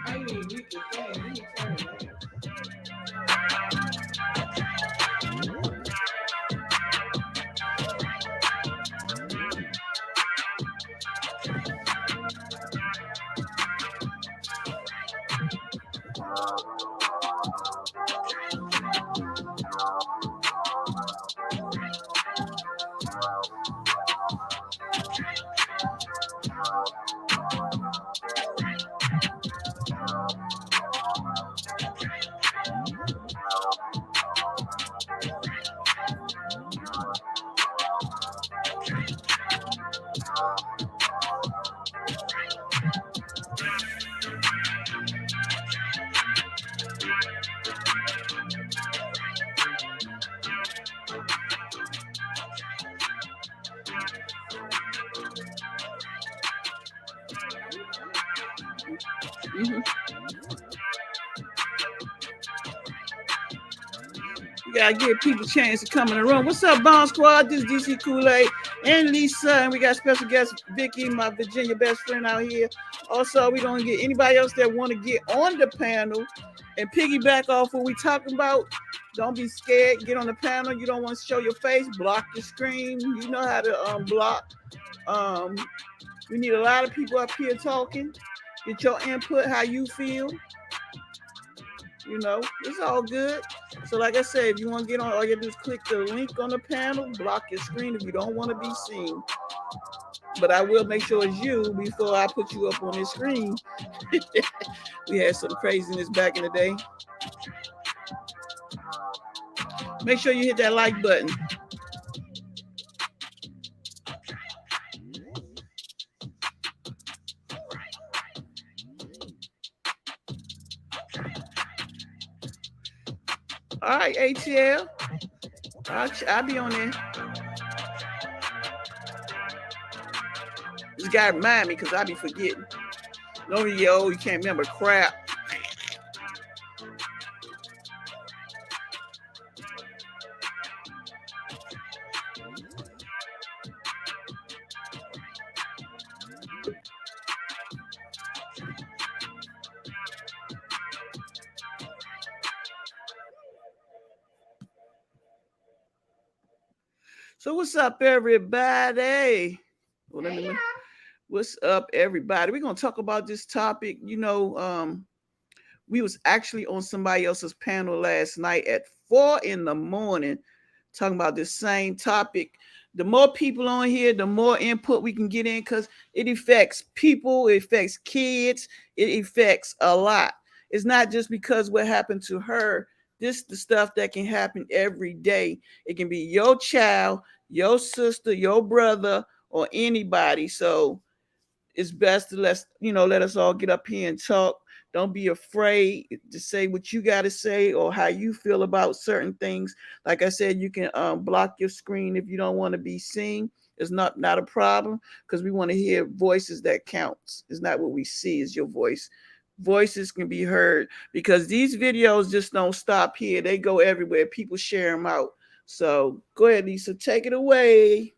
I need to read the thing. Let me turn it down. You gotta give people a chance to come in the room. What's up, Bomb Squad? This is DC Kool-Aid and Lisa, and we got special guest Vicky, my Virginia best friend out here. Also, we don't get anybody else that want to get on the panel and piggyback off what we talking about. Don't be scared. Get on the panel. You don't want to show your face. Block the screen. You know how to block. We need a lot of people up here talking. Get your input, how you feel. You know, it's all good. So like I said, if you want to get on, all you have to do is click the link on the panel, block your screen if you don't want to be seen. But I will make sure it's you before I put you up on this screen. We had some craziness back in the day. Make sure you hit that like button. All right, ATL. I'll be on there. This guy remind me because I be forgetting. No, yo, you can't remember crap. So what's up, everybody? Well, what's up, everybody? We're gonna talk about this topic. You know, we was actually on somebody else's panel last night at 4 a.m. talking about this same topic. The more people on here, the more input we can get in because it affects people, it affects kids, it affects a lot. It's not just because what happened to her. This is the stuff that can happen every day. It can be your child, your sister, your brother, or anybody. So it's best to let us all get up here and talk. Don't be afraid to say what you got to say or how you feel about certain things. Like I said, you can block your screen if you don't want to be seen. It's not a problem because we want to hear voices that counts. It's not what we see, it's your voice. Voices can be heard because these videos just don't stop here. They go everywhere. People share them out. So go ahead, Lisa, take it away.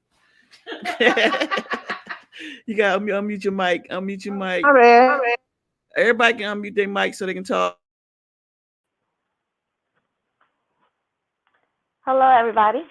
You gotta unmute your mic. Unmute your mic. All right. Everybody can unmute their mic so they can talk. Hello, everybody.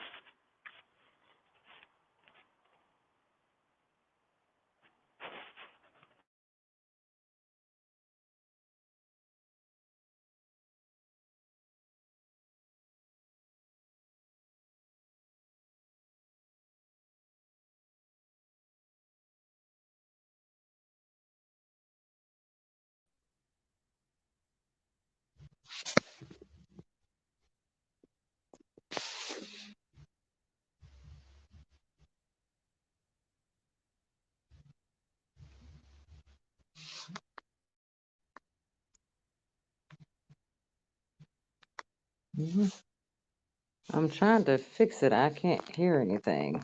I'm trying to fix it. I can't hear anything.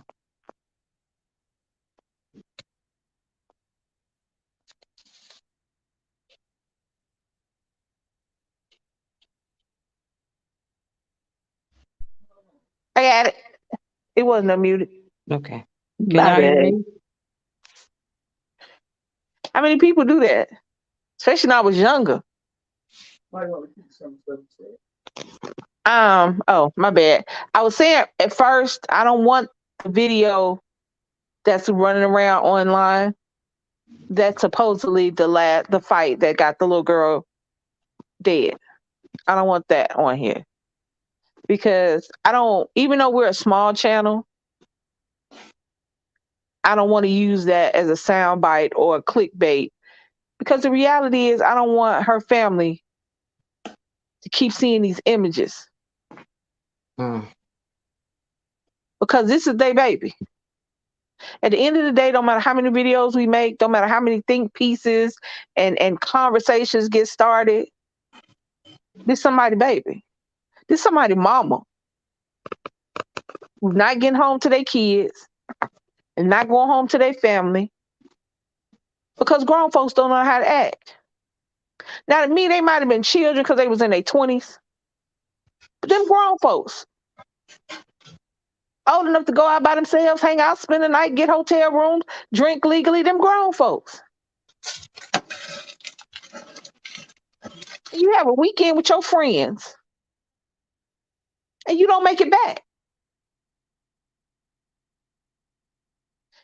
I got it. It wasn't unmuted. Okay. Can y'all hear me? How many people do that? Especially when I was younger. Oh, my bad. I was saying at first I don't want the video that's running around online that's supposedly the fight that got the little girl dead. I don't want that on here because I don't, even though we're a small channel, I don't want to use that as a soundbite or a clickbait because the reality is I don't want her family to keep seeing these images Mm. because this is their baby. At the end of the day, don't matter how many videos we make, don't matter how many think pieces and conversations get started, this somebody baby. This somebody mama who's not getting home to their kids and not going home to their family because grown folks don't know how to act. Now, to me, they might have been children because they was in their 20s, but them grown folks, old enough to go out by themselves, hang out, spend the night, get hotel rooms, drink legally, them grown folks. You have a weekend with your friends and you don't make it back.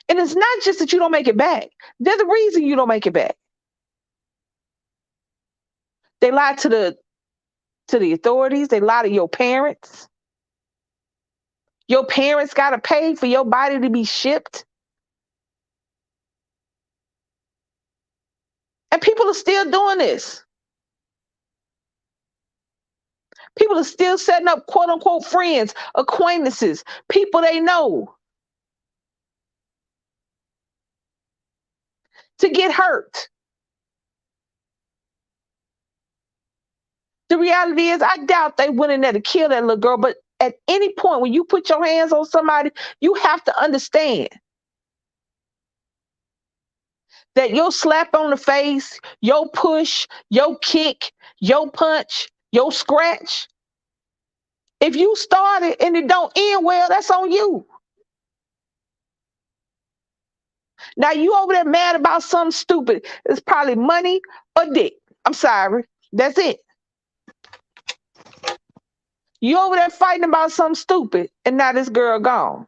And it's not just that you don't make it back. There's a reason you don't make it back. They lied to the authorities. They lied to your parents. Your parents got to pay for your body to be shipped. And people are still doing this. People are still setting up quote unquote friends, acquaintances, people they know to get hurt. The reality is, I doubt they went in there to kill that little girl, but at any point when you put your hands on somebody, you have to understand that your slap on the face, your push, your kick, your punch, your scratch, if you start it and it don't end well, that's on you. Now you over there mad about something stupid. It's probably money or dick. I'm sorry. That's it. You over there fighting about something stupid and now this girl gone.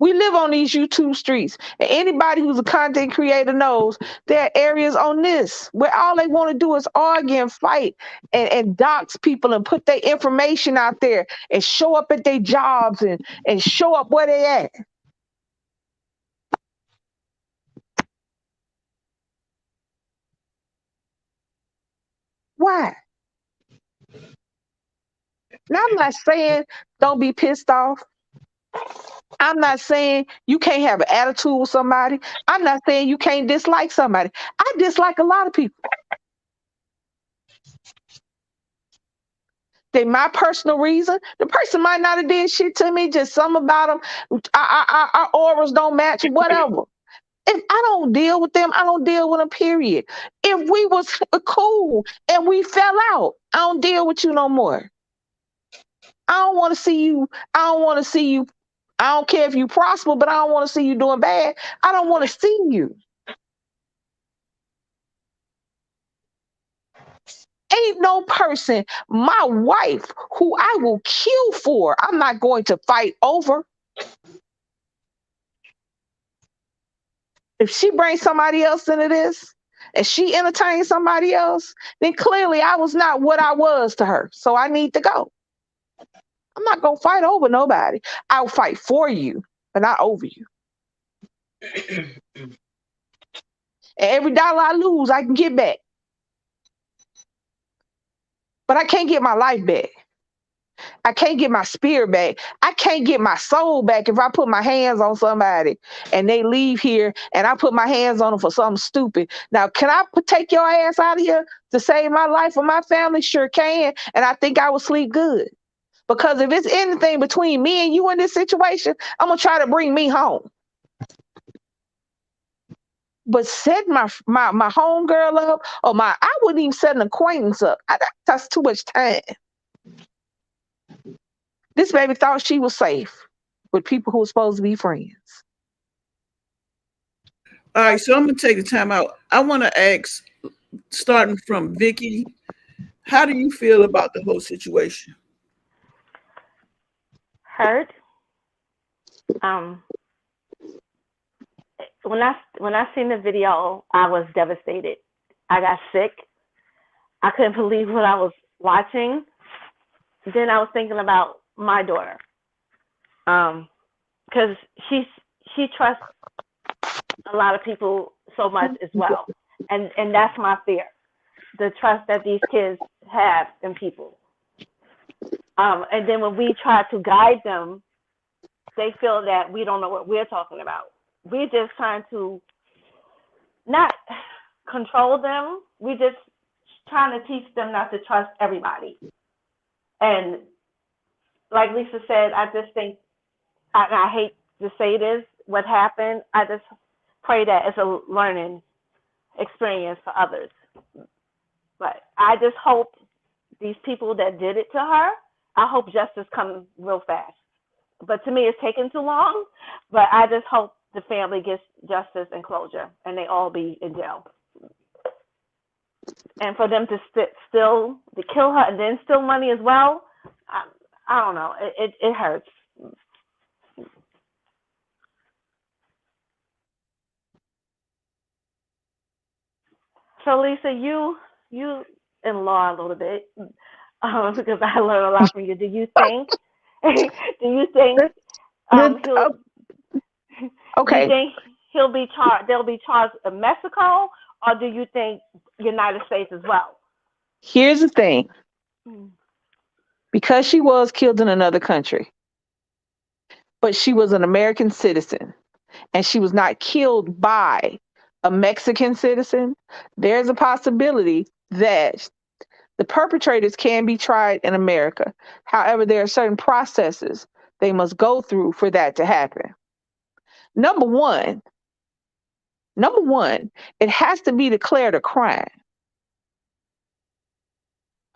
We live on these YouTube streets, and anybody who's a content creator knows there are areas on this where all they want to do is argue and fight and dox people and put their information out there and show up at their jobs and show up where they at. Why? Now, I'm not saying don't be pissed off. I'm not saying you can't have an attitude with somebody. I'm not saying you can't dislike somebody. I dislike a lot of people. They my personal reason. The person might not have did shit to me, just something about them. Our auras don't match, whatever. If I don't deal with them, I don't deal with them, period. If we was cool and we fell out, I don't deal with you no more. I don't want to see you. I don't want to see you. I don't care if you prosper, but I don't want to see you doing bad. I don't want to see you. Ain't no person, my wife, who I will kill for, I'm not going to fight over. If she brings somebody else into this and she entertains somebody else, then clearly I was not what I was to her. So I need to go. I'm not going to fight over nobody. I'll fight for you, but not over you. And every dollar I lose, I can get back. But I can't get my life back. I can't get my spirit back. I can't get my soul back if I put my hands on somebody and they leave here and I put my hands on them for something stupid. Now, can I take your ass out of here to save my life or my family? Sure can. And I think I will sleep good. Because if it's anything between me and you in this situation, I'm going to try to bring me home. But set my homegirl up or I wouldn't even set an acquaintance up. That's too much time. This baby thought she was safe with people who were supposed to be friends. All right, so I'm gonna take the time out. I want to ask, starting from Vicky, how do you feel about the whole situation? Hurt. Um, when I seen the video, I was devastated. I got sick. I couldn't believe what I was watching. Then I was thinking about my daughter, because she trusts a lot of people so much as well, and that's my fear, the trust that these kids have in people. And then when we try to guide them, they feel that we don't know what we're talking about. We're just trying to not control them. We're just trying to teach them not to trust everybody. And like Lisa said, I just think, I hate to say this, what happened, I just pray that it's a learning experience for others. But I just hope these people that did it to her, I hope justice comes real fast. But to me, it's taking too long. But I just hope the family gets justice and closure, and they all be in jail. And for them to still to kill her and then steal money as well, I don't know. It hurts. So Lisa, you in law a little bit, because I learned a lot from you. Do you think? Do you think he'll? Do you Okay, think he'll be charged? They'll be charged in Mexico, or do you think United States as well? here's the thing. Mm. Because she was killed in another country, but she was an American citizen and she was not killed by a Mexican citizen, there's a possibility that the perpetrators can be tried in America. However, there are certain processes they must go through for that to happen. Number one, number one, it has to be declared a crime.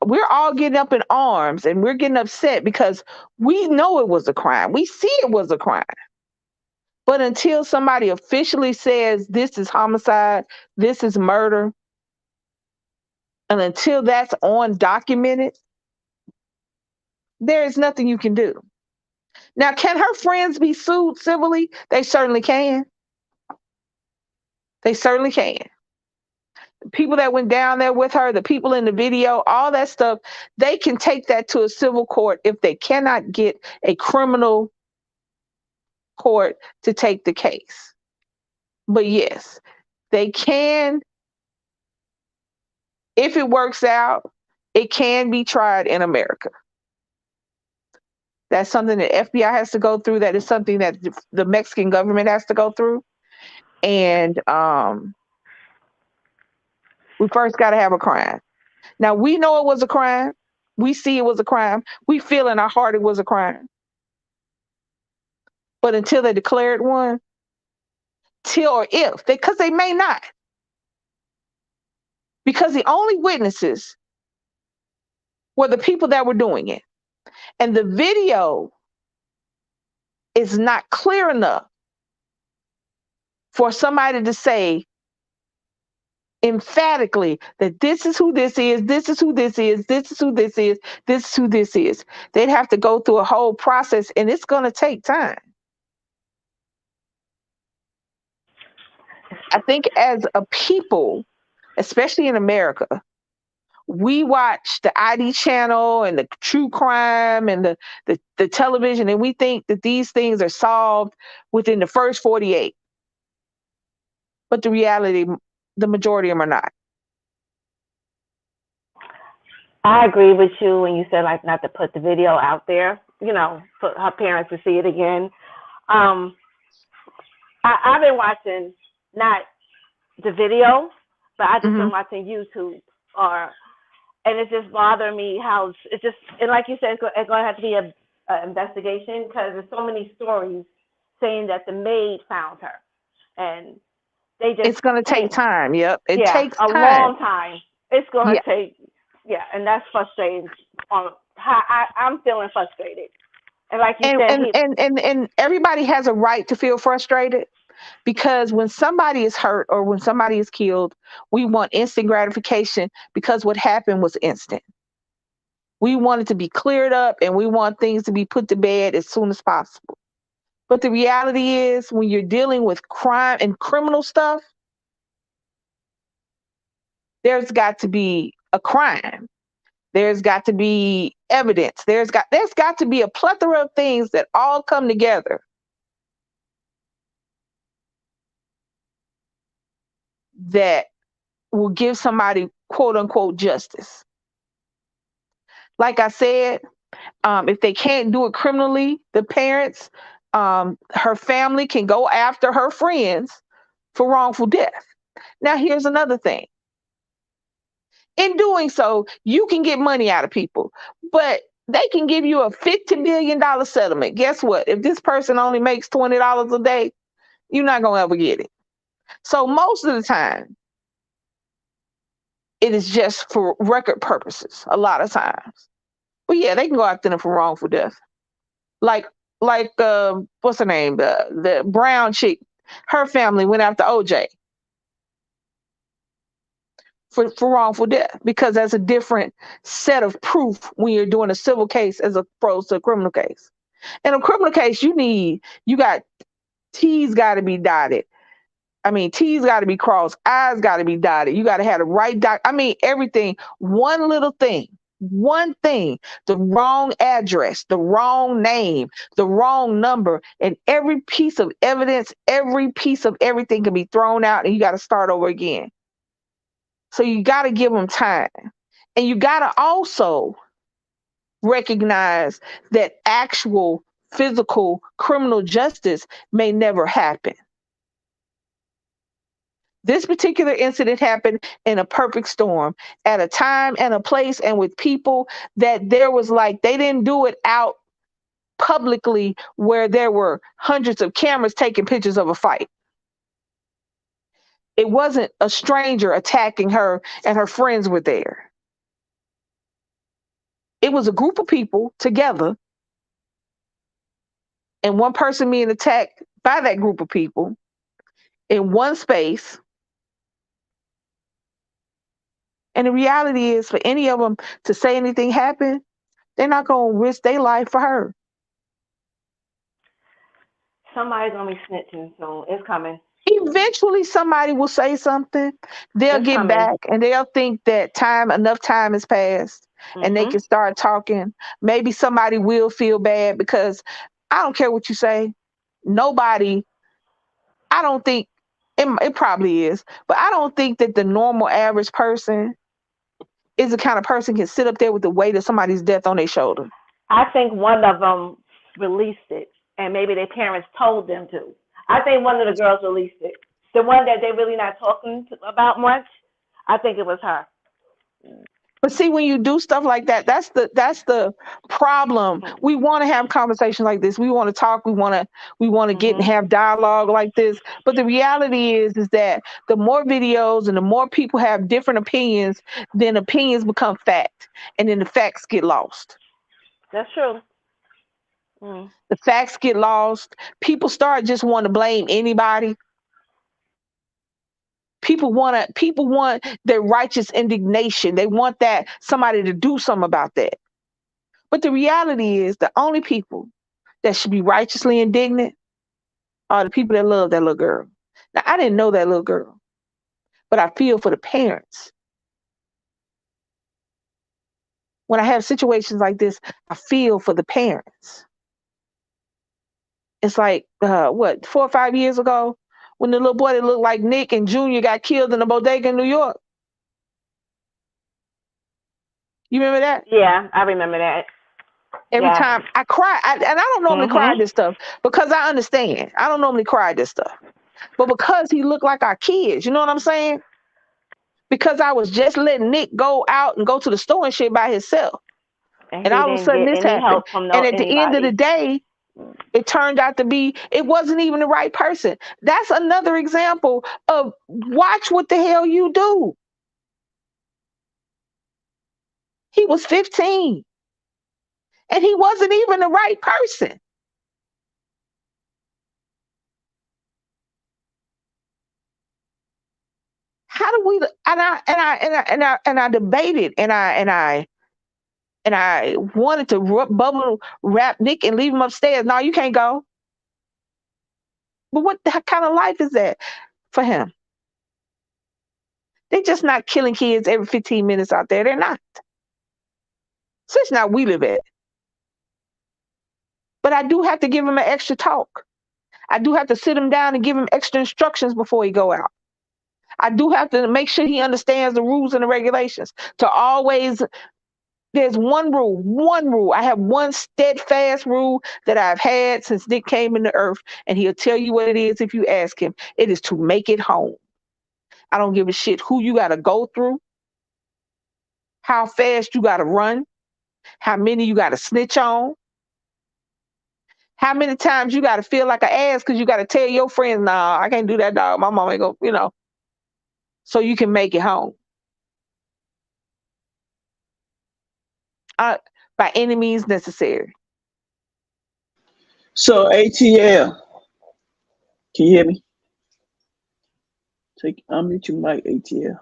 We're all getting up in arms and we're getting upset because we know it was a crime. We see it was a crime. But until somebody officially says this is homicide, this is murder, and until that's on documented, there is nothing you can do. Now, can her friends be sued civilly? They certainly can. They certainly can. The people that went down there with her, the people in the video, all that stuff, they can take that to a civil court if they cannot get a criminal court to take the case. But yes, they can. If it works out, it can be tried in America. That's something that FBI has to go through. That is something that the Mexican government has to go through. And we first got to have a crime. Now, we know it was a crime. We see it was a crime. We feel in our heart it was a crime. But until they declared one, till or if, because they may not. Because the only witnesses were the people that were doing it. And the video is not clear enough for somebody to say emphatically that this is who this is, this is who this is, this is who this is, this is who this is. They'd have to go through a whole process and it's going to take time. I think as a people, especially in America, we watch the ID channel and the true crime and the television, and we think that these things are solved within the first 48. But the reality, the majority of them are not. I agree with you when you said like not to put the video out there, for her parents to see it again. I've been watching not the video, but I just been watching YouTube, and it just bothered me how it's just, and like you said, it's going to have to be a investigation because there's so many stories saying that the maid found her, and they just It's going to take time. Yep, it yeah, takes a time. long time. It's going to Yeah. take, yeah, and that's frustrating. I'm feeling frustrated, and like you said, And everybody has a right to feel frustrated. Because when somebody is hurt or when somebody is killed, we want instant gratification because what happened was instant. We want it to be cleared up and we want things to be put to bed as soon as possible. But the reality is, when you're dealing with crime and criminal stuff, there's got to be a crime. There's got to be evidence. There's got to be a plethora of things that all come together that will give somebody quote unquote justice. Like I said, if they can't do it criminally, the parents, her family can go after her friends for wrongful death. Now, here's another thing. In doing so, you can get money out of people, but they can give you a $50 million settlement. Guess what? If this person only makes $20 a day, you're not going to ever get it. So most of the time, it is just for record purposes, a lot of times. But yeah, they can go after them for wrongful death. Like what's her name? The brown chick, her family went after OJ for wrongful death because that's a different set of proof when you're doing a civil case as opposed to a criminal case. In a criminal case, you got T's got to be dotted. I mean, T's got to be crossed, I's got to be dotted. You got to have the right everything. One little thing, the wrong address, the wrong name, the wrong number, and every piece of evidence, every piece of everything can be thrown out and you got to start over again. So you got to give them time. And you got to also recognize that actual physical criminal justice may never happen. This particular incident happened in a perfect storm at a time and a place and with people that there was they didn't do it out publicly where there were hundreds of cameras taking pictures of a fight. It wasn't a stranger attacking her and her friends were there. It was a group of people together and one person being attacked by that group of people in one space. And the reality is, for any of them to say anything happened, they're not going to risk their life for her. Somebody's going to be snitching soon. It's coming. Eventually, somebody will say something. They'll It's get coming. back and they'll think that enough time has passed and they can start talking. Maybe somebody will feel bad because I don't care what you say. Nobody, I don't think, it probably is, but I don't think that the normal average person is the kind of person can sit up there with the weight of somebody's death on their shoulder. I think one of them released it, and maybe their parents told them to. I think one of the girls released it. The one that they're really not talking about much, I think it was her. But see, when you do stuff like that, that's the problem. We want to have conversations like this. We want to talk. We want to get and have dialogue like this. But the reality is that the more videos and the more people have different opinions, then opinions become fact, and then the facts get lost. That's true. The facts get lost. People start just want to blame anybody. People want their righteous indignation. They want that somebody to do something about that. But the reality is the only people that should be righteously indignant are the people that love that little girl. Now, I didn't know that little girl, but I feel for the parents. When I have situations like this, I feel for the parents. It's like, 4 or 5 years ago, when the little boy that looked like Nick and Junior got killed in a bodega in New York. You remember that? Yeah, I remember that. Every time I cry, and I don't normally cry at this stuff because I understand. I don't normally cry at this stuff. But because he looked like our kids, you know what I'm saying? Because I was just letting Nick go out and go to the store and shit by himself. And all of a sudden this happened. And at the end of the day, it turned out to be, it wasn't even the right person. That's another example of watch what the hell you do. He was 15. And he wasn't even the right person. how do we? And I debated, and I wanted to bubble wrap Nick and leave him upstairs. No, you can't go. But what kind of life is that for him? They're just not killing kids every 15 minutes out there. They're not. So it's not we live at. But I do have to give him an extra talk. I do have to sit him down and give him extra instructions before he go out. I do have to make sure he understands the rules and the regulations. To always, there's one rule, one rule. I have one steadfast rule that I've had since Nick came into earth, and he'll tell you what it is if you ask him. It is to make it home. I don't give a shit who you got to go through, how fast you got to run, how many you got to snitch on, how many times you got to feel like an ass because you got to tell your friends, nah, I can't do that, dog. My mom ain't go, so you can make it home. By any means necessary. So ATL, can you hear me? Unmute your mic, ATL.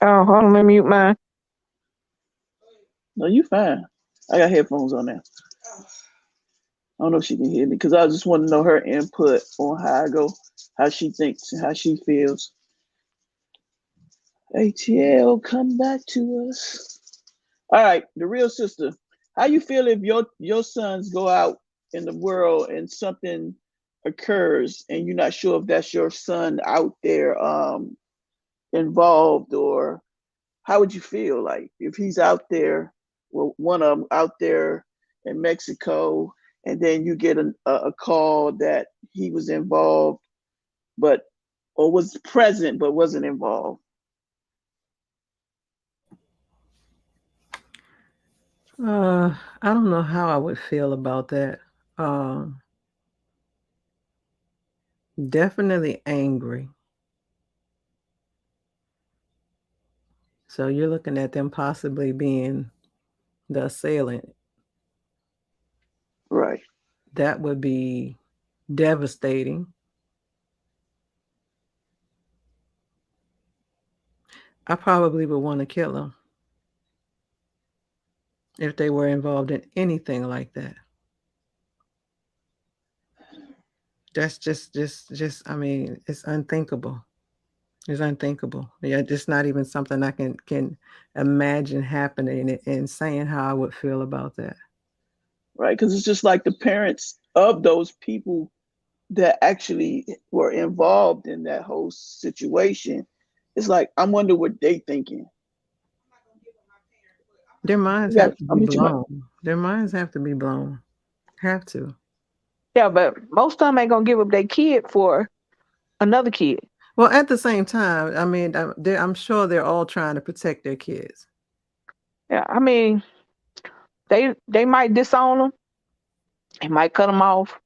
Oh, hold on, let me mute mine. No, you fine. I got headphones on now. I don't know if she can hear me because I just want to know her input on how she thinks, how she feels. ATL, come back to us. All right, the real sister. How you feel if your sons go out in the world and something occurs and you're not sure if that's your son out there involved, or how would you feel like if he's out there, well, one of them out there in Mexico, and then you get a call that he was involved, or was present but wasn't involved? I don't know how I would feel about that. Definitely angry. So you're looking at them possibly being the assailant. Right. That would be devastating. I probably would want to kill them if they were involved in anything like that. That's just I mean, it's unthinkable. It's unthinkable. Yeah, it's not even something I can imagine happening and saying how I would feel about that. Right, because it's just like the parents of those people that actually were involved in that whole situation. It's like, I wonder what they thinking. Their minds Yeah, have to be blown. Their minds have to be blown. Have to. Yeah, but most of them ain't gonna give up their kid for another kid. Well, at the same time, I mean, I'm sure they're all trying to protect their kids. Yeah, I mean, they might disown them, they might cut them off,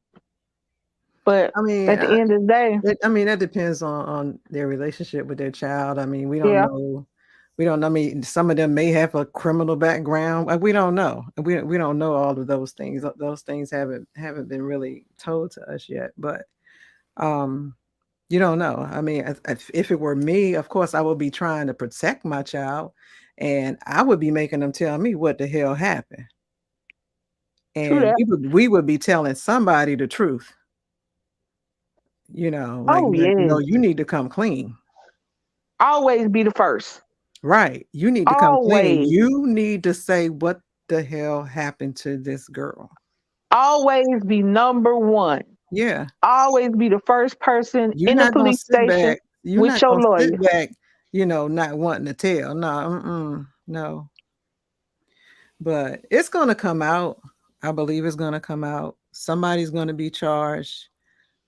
but I mean, at the end of the day, that depends on their relationship with their child. I mean, we don't yeah, know. We don't know. I mean, some of them may have a criminal background. We don't know. We don't know all of those things. Those things haven't been really told to us yet. But you don't know. I mean, if it were me, of course, I would be trying to protect my child, and I would be making them tell me what the hell happened. true And that. we would be telling somebody the truth. Like, Oh yeah, no, you need to come clean. always be the first. Right. You need to come clean. Always, You need to say what the hell happened to this girl. always be number one. Yeah. Always be the first person You're in the not gonna police sit station back. You're with not your gonna lawyer. sit back, not wanting to tell. No, no. But it's gonna come out. I believe it's gonna come out. Somebody's gonna be charged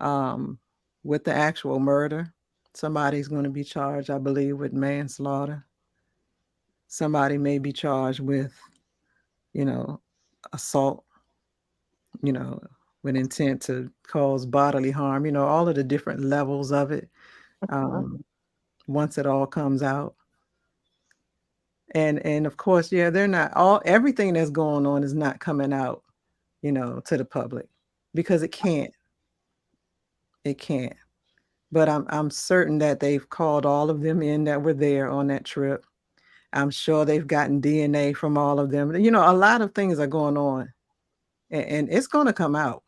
with the actual murder. Somebody's gonna be charged, I believe, with manslaughter. Somebody may be charged with, assault, with intent to cause bodily harm, all of the different levels of it. Once it all comes out. And of course, yeah, they're not everything that's going on is not coming out, to the public because it can't. It can't. but I'm certain that they've called all of them in that were there on that trip. I'm sure they've gotten DNA from all of them. You know, a lot of things are going on, and it's going to come out.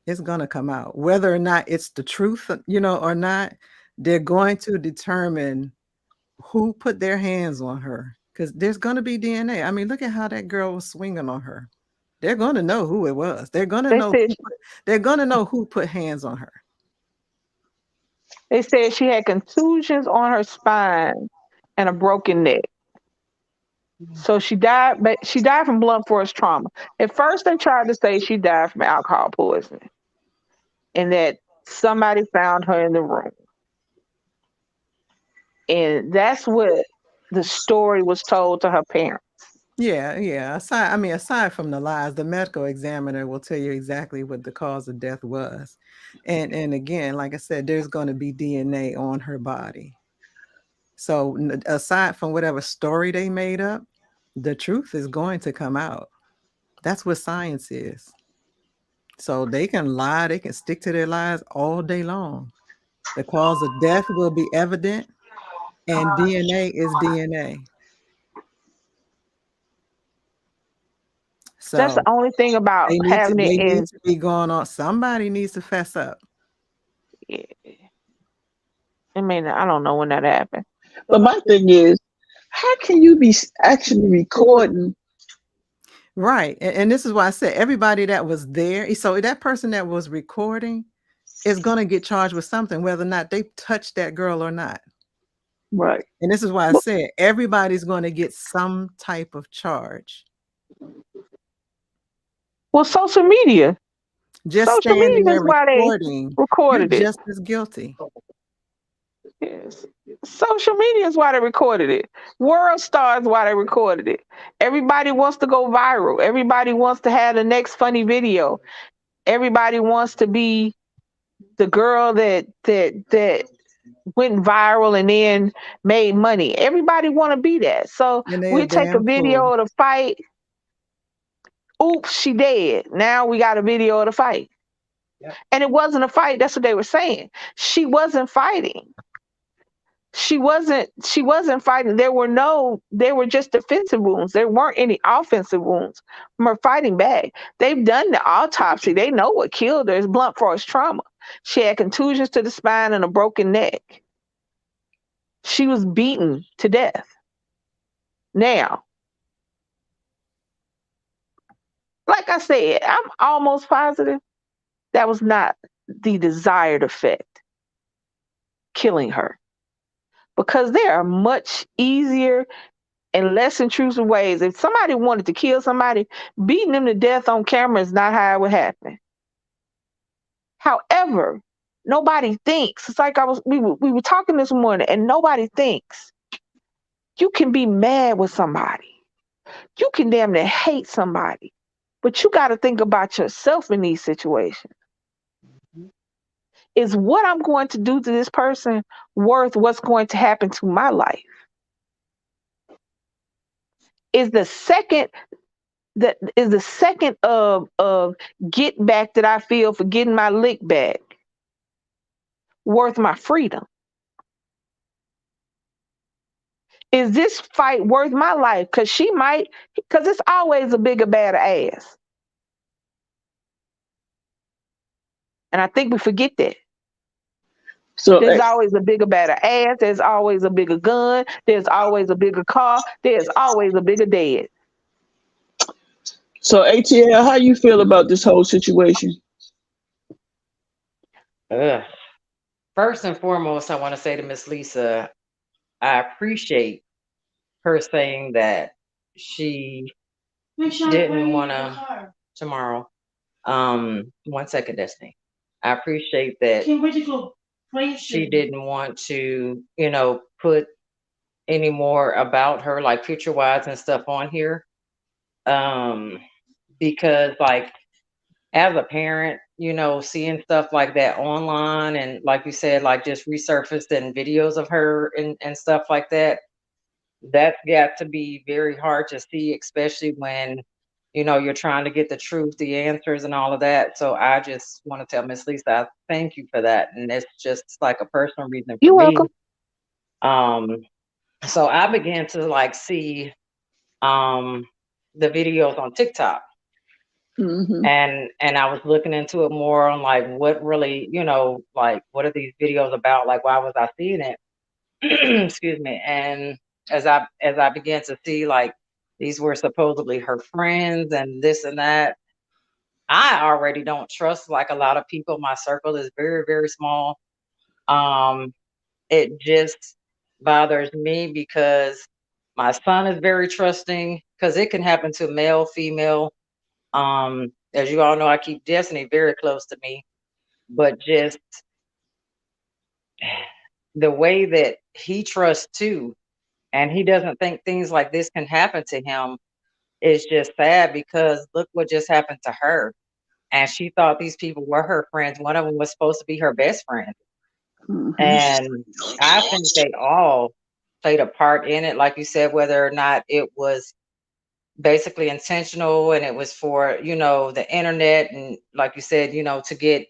It's going to come out. Whether or not it's the truth, you know, or not, they're going to determine who put their hands on her, because there's going to be DNA. I mean, look at how that girl was swinging on her. They're going to know who it was. They're going to They know. said They're going to know who put hands on her. they said she had contusions on her spine and a broken neck. So she died, but she died from blunt force trauma. At first, they tried to say she died from alcohol poisoning, and that somebody found her in the room, and that's what the story was told to her parents. Yeah, yeah. Aside from the lies, the medical examiner will tell you exactly what the cause of death was. And again, like I said, there's going to be DNA on her body. So aside from whatever story they made up, the truth is going to come out. That's what science is. So they can lie, they can stick to their lies all day long. The cause of death will be evident, and DNA is DNA. That's the So only thing about having it they need in. to be going on. Somebody needs to fess up. I mean, I don't know when that happened. But my thing is, how can you be actually recording? Right. And this is why I said everybody that was there. So that person that was recording is going to get charged with something, whether or not they touched that girl or not. Right. And this is why I said everybody's going to get some type of charge. Well, social media. Just Social standing media there is why they recording, you're recorded it. just as guilty. Yes. Social media is why they recorded it. World stars why they recorded it. Everybody wants to go viral. Everybody wants to have the next funny video. Everybody wants to be the girl that went viral and then made money. Everybody want to be that. So And they a we take a damn fool. video of the fight. Oops, she dead. Now we got a video of the fight. Yep. And it wasn't a fight. That's what they were saying. She wasn't fighting. She wasn't fighting. There were just defensive wounds. There weren't any offensive wounds from her fighting back. They've done the autopsy. They know what killed her is blunt force trauma. She had contusions to the spine and a broken neck. She was beaten to death. Now, like I said, I'm almost positive that was not the desired effect, killing her. Because there are much easier and less intrusive ways. If somebody wanted to kill somebody, beating them to death on camera is not how it would happen. However, nobody thinks. It's like we were talking this morning, and nobody thinks. You can be mad with somebody. You can damn near hate somebody. But you got to think about yourself in these situations. Is what I'm going to do to this person worth what's going to happen to my life? Is the second of get back that I feel for getting my lick back worth my freedom? Is this fight worth my life? Because it's always a bigger, badder ass. And I think we forget that. So There's always a bigger, badder ass. There's always a bigger gun. There's always a bigger car. There's always a bigger dead. so ATL, how you feel about this whole situation? First and foremost, I want to say to Miss Lisa, I appreciate her saying that she didn't want to tomorrow. 1 second, Destiny. I appreciate that she didn't want to, put any more about her, like future wise and stuff on here. Because like as a parent, seeing stuff like that online and like you said, like just resurfaced and videos of her and stuff like that, that's got to be very hard to see, especially when you're trying to get the truth, the answers, and all of that. So I just want to tell Miss Lisa, I thank you for that. And it's just like a personal reason for You're me. welcome. So I began to like see the videos on TikTok. Mm-hmm. And I was looking into it more on like what really, like what are these videos about? Like why was I seeing it? Excuse me. And as I began to see like these were supposedly her friends and this and that, I already don't trust like a lot of people. My circle is very, very small. Um, it just bothers me because my son is very trusting because it can happen to male, female. As you all know, I keep Destiny very close to me, but just the way that he trusts too, and he doesn't think things like this can happen to him is just sad because look what just happened to her. And she thought these people were her friends. One of them was supposed to be her best friend. Mm-hmm. And I think they all played a part in it, like you said, whether or not it was basically intentional and it was for, the internet and like you said, to get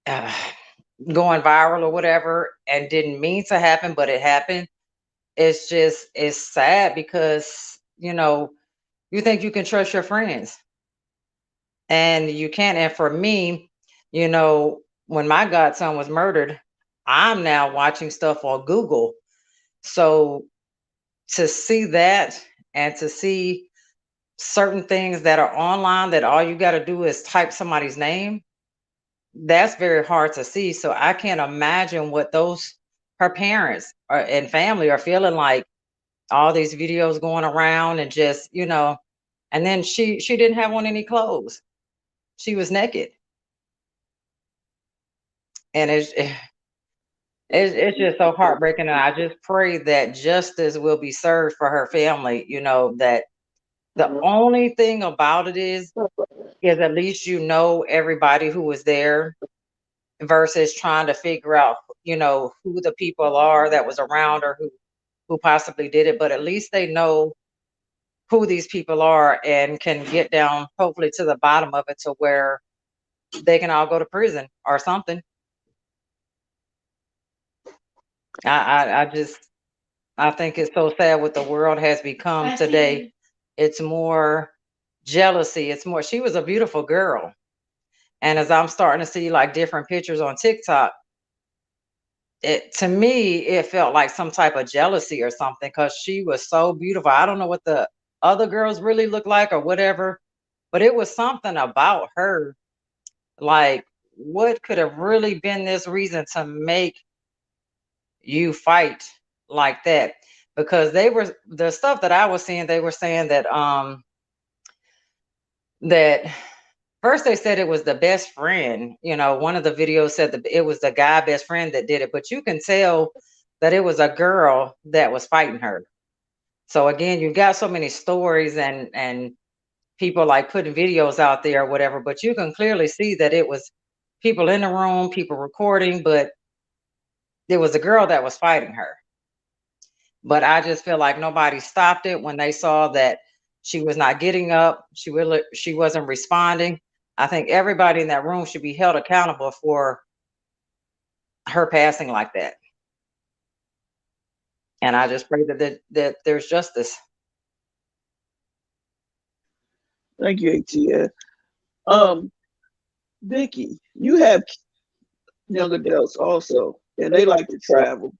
uh, going viral or whatever and didn't mean to happen, but it happened. It's sad because, you think you can trust your friends and you can't. And for me, when my godson was murdered, I'm now watching stuff on Google. So to see that and to see certain things that are online that all you got to do is type somebody's name, that's very hard to see. So I can't imagine what those her parents and family are feeling like, all these videos going around and just, and then she didn't have on any clothes. She was naked. And it's just so heartbreaking. And I just pray that justice will be served for her family, that the only thing about it is at least everybody who was there versus trying to figure out, who the people are that was around or who possibly did it. But at least they know who these people are and can get down hopefully to the bottom of it to where they can all go to prison or something. I think it's so sad what the world has become today. It's more jealousy. It's more, she was a beautiful girl. And as I'm starting to see like different pictures on TikTok, to me, it felt like some type of jealousy or something because she was so beautiful. I don't know what the other girls really look like or whatever, but it was something about her. Like, what could have really been this reason to make you fight like that? Because they were the stuff that I was seeing, they were saying that first they said it was the best friend. One of the videos said that it was the guy best friend that did it, but you can tell that it was a girl that was fighting her. So again, you've got so many stories and people like putting videos out there or whatever, but you can clearly see that it was people in the room, people recording, but it was a girl that was fighting her. But I just feel like nobody stopped it when they saw that she was not getting up. She wasn't responding. I think everybody in that room should be held accountable for her passing like that. And I just pray that there's justice. Thank you, ATF. Vicky, you have young adults also, and they like to travel.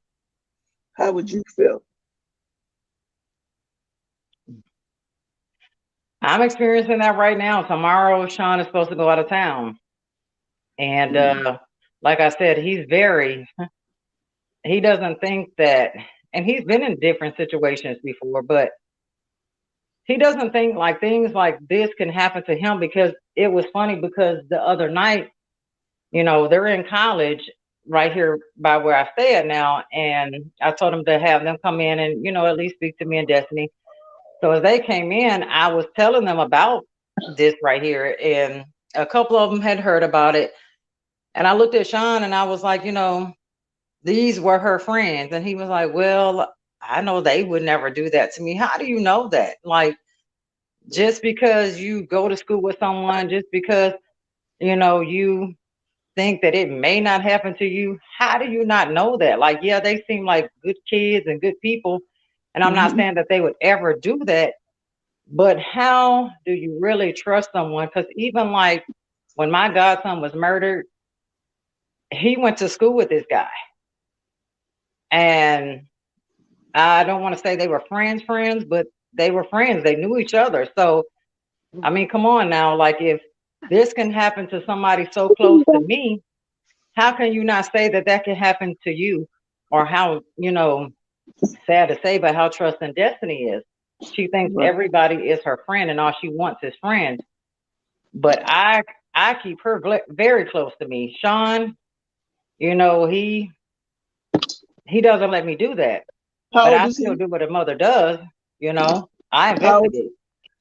How would you feel? I'm experiencing that right now. Tomorrow, Sean is supposed to go out of town. And like I said, he doesn't think that, and he's been in different situations before, but he doesn't think like things like this can happen to him because it was funny because the other night, they're in college right here by where I stay at now. And I told him to have them come in and, at least speak to me and Destiny. So as they came in, I was telling them about this right here. And a couple of them had heard about it. And I looked at Sean and I was like, these were her friends. And he was like, well, I know they would never do that to me. How do you know that? Like, just because you go to school with someone, just because, you think that it may not happen to you, how do you not know that? Like, yeah, they seem like good kids and good people. And I'm not saying that they would ever do that, but how do you really trust someone? Because even like when my godson was murdered, he went to school with this guy. And I don't want to say they were friends, but they were friends. They knew each other. So, I mean, come on now. Like, if this can happen to somebody so close to me, how can you not say that that can happen to you? Or how, sad to say, but how trust and destiny is. She thinks Right. everybody is her friend and all she wants is friends. But I keep her very close to me. Sean, he doesn't let me do that. How But old I is still he? do what a mother does, I How old, investigate.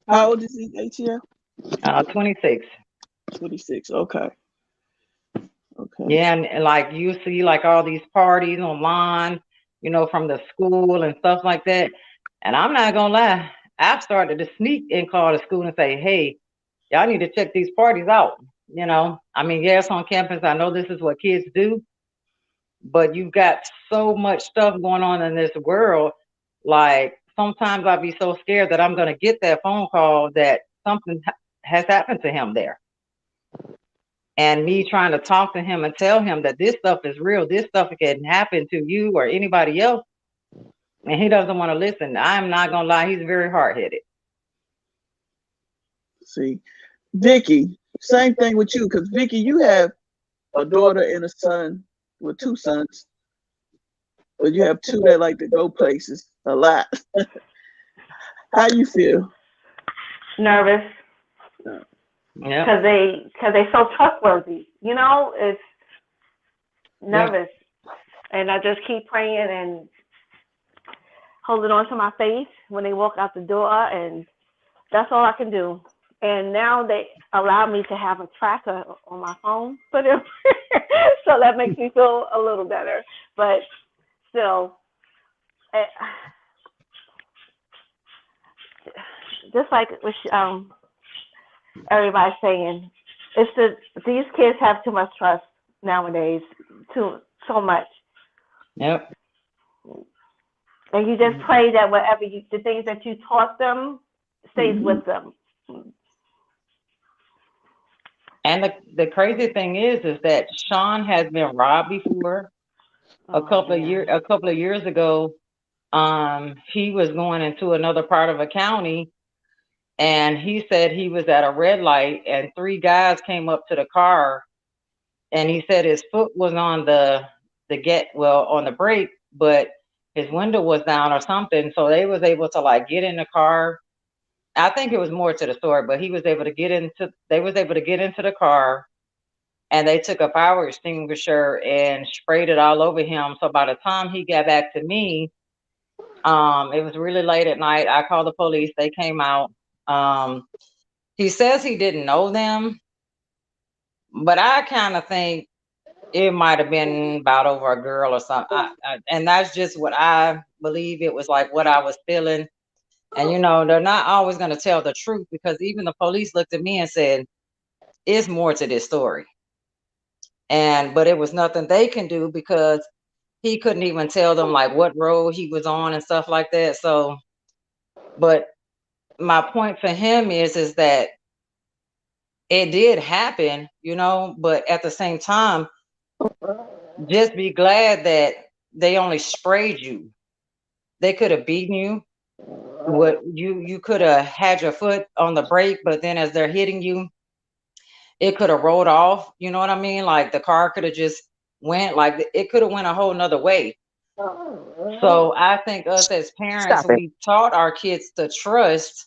how old is he, ATL? 26. 26. Okay. Okay. Yeah, and like you see like all these parties online, from the school and stuff like that. And I'm not gonna lie, I've started to sneak and call the school and say, hey, y'all need to check these parties out. I mean, yes, on campus, I know this is what kids do, but you've got so much stuff going on in this world. Like sometimes I'll be so scared that I'm gonna get that phone call that something has happened to him there. And me trying to talk to him and tell him that this stuff is real, this stuff can happen to you or anybody else, and he doesn't want to listen. I'm not gonna lie, he's very hard-headed. See, Vicky, same thing with you, because Vicky, you have a daughter and a son, with two sons, but you have two that like to go places a lot. How you feel? Nervous Yeah. because they so trustworthy. It's nervous, and I just keep praying and holding on to my faith when they walk out the door, and that's all I can do. And now they allow me to have a tracker on my phone for them, so that makes me feel a little better. But still, eh, just like everybody's saying, these kids have too much trust nowadays, so much. Yep. And you just pray that the things that you taught them stays with them. And the crazy thing is that Sean has been robbed before. A couple of years ago, he was going into another part of a county, and he said he was at a red light, and three guys came up to the car, and he said his foot was on on the brake, but his window was down or something, so they was able to like get in the car. I think it was more to the story, but they was able to get into the car, and they took a fire extinguisher and sprayed it all over him. So by the time he got back to me, it was really late at night. I called the police. They came out. He says he didn't know them, but I kind of think it might have been about over a girl or something. And that's just what I believe. It was like what I was feeling. And, they're not always going to tell the truth, because even the police looked at me and said, it's more to this story. But it was nothing they can do, because he couldn't even tell them like what road he was on and stuff like that. So, but my point for him is that it did happen, but at the same time, just be glad that they only sprayed you. They could have beaten you. What you could have had your foot on the brake, but then as they're hitting you, it could have rolled off. You know what I mean? Like the car could have just went, like it could have went a whole nother way. So I think us as parents, we taught our kids to trust,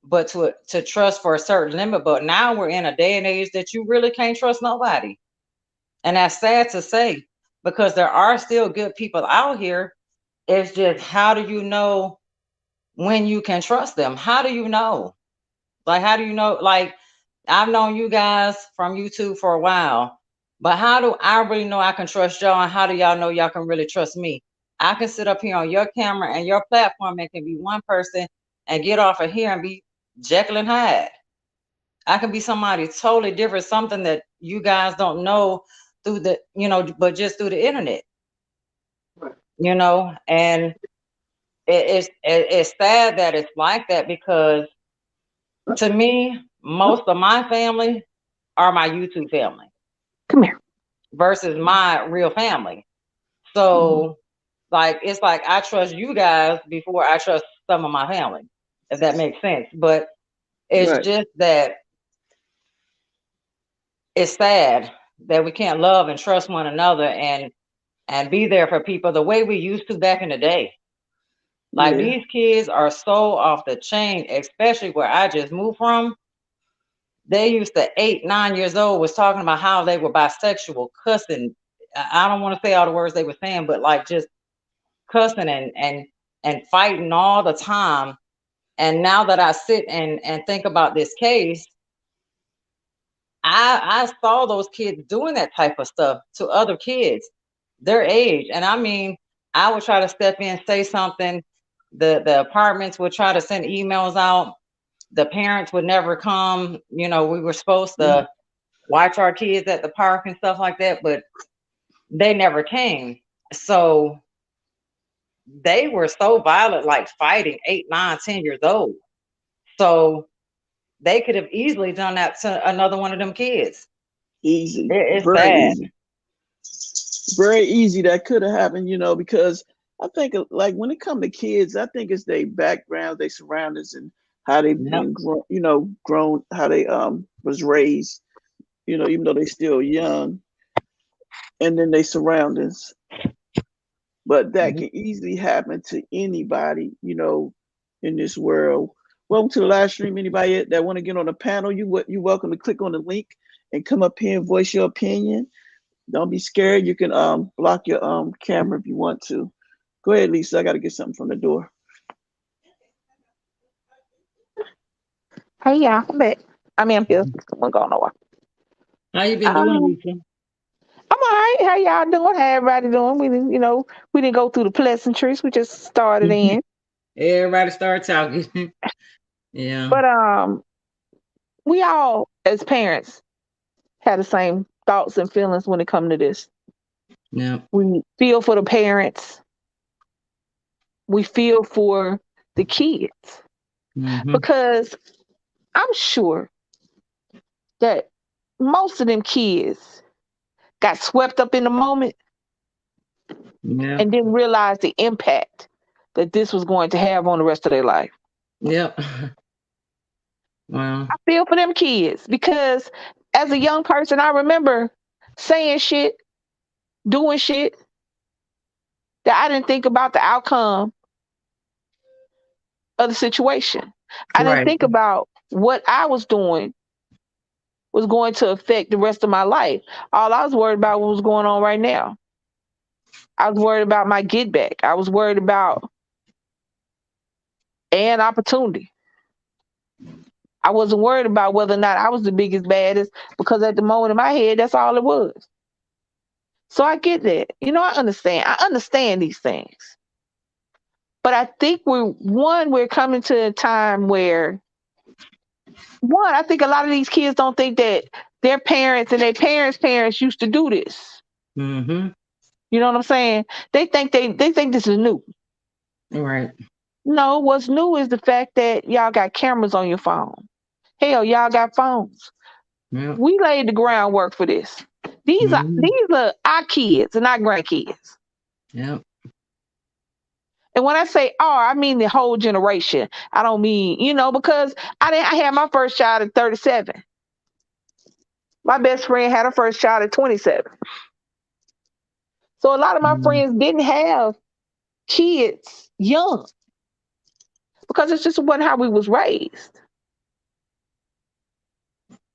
but to trust for a certain limit. But now we're in a day and age that you really can't trust nobody. And that's sad to say, because there are still good people out here. It's just, how do you know when you can trust them? How do you know? Like, how do you know? Like, I've known you guys from YouTube for a while, but how do I really know I can trust y'all? And how do y'all know y'all can really trust me? I can sit up here on your camera and your platform and can be one person, and get off of here and be Jekyll and Hyde. I can be somebody totally different, something that you guys don't know through the, but just through the internet, and it's sad that it's like that, because to me, most of my family are my YouTube family. Come here. Versus my real family. So it's like I trust you guys before I trust some of my family, if that makes sense. But it's just that it's sad that we can't love and trust one another and be there for people the way we used to back in the day. Like these kids are so off the chain, especially where I just moved from. They used to 8, 9 years old was talking about how they were bisexual, cussing. I don't want to say all the words they were saying, but like just cussing and fighting all the time. And now that I sit and think about this case, I saw those kids doing that type of stuff to other kids their age. And I mean, I would try to step in, say something. The apartments would try to send emails out. The parents would never come. We were supposed to watch our kids at the park and stuff like that, but they never came. So they were so violent, like fighting 8, 9, 10 years old. So they could have easily done that to another one of them kids. Easy. It's very bad. easy. Very easy. That could have happened, because I think like when it comes to kids, I think it's their background, their surroundings, and how they've been grown, how they was raised, even though they're still young, and then their surroundings. But that can easily happen to anybody, in this world. Welcome to the live stream. Anybody that want to get on the panel, you're welcome to click on the link and come up here and voice your opinion. Don't be scared. You can block your camera if you want to. Go ahead, Lisa. I got to get something from the door. Hey, y'all. I'm back. I'm here. I'm going nowhere. How you been doing, Lisa? I'm all right. How y'all doing? How everybody doing? We didn't go through the pleasantries. We just started in. Everybody started talking. Yeah. But we all, as parents, have the same thoughts and feelings when it comes to this. Yeah. We feel for the parents. We feel for the kids. Because I'm sure that most of them kids got swept up in the moment and didn't realize the impact that this was going to have on the rest of their life. Yep. Wow. I feel for them kids because as a young person, I remember saying shit, doing shit that I didn't think about the outcome of the situation. I didn't think about what I was doing was going to affect the rest of my life. All I was worried about was going on right now. I was worried about my get back. I was worried about an opportunity. I wasn't worried about whether or not I was the biggest, baddest, because at the moment in my head, that's all it was. So I get that. I understand. I understand these things. But I think we're coming to a time where, I think a lot of these kids don't think that their parents and their parents used to do this. You know what I'm saying? They think this is new. Right. No, what's new is the fact that y'all got cameras on your phone. Hell, y'all got phones. Yep. We laid the groundwork for this. These are our kids and our grandkids. Yep. And when I say our, I mean the whole generation. I don't mean, because I had my first child at 37. My best friend had her first child at 27. So a lot of my friends didn't have kids young because it's just wasn't how we was raised.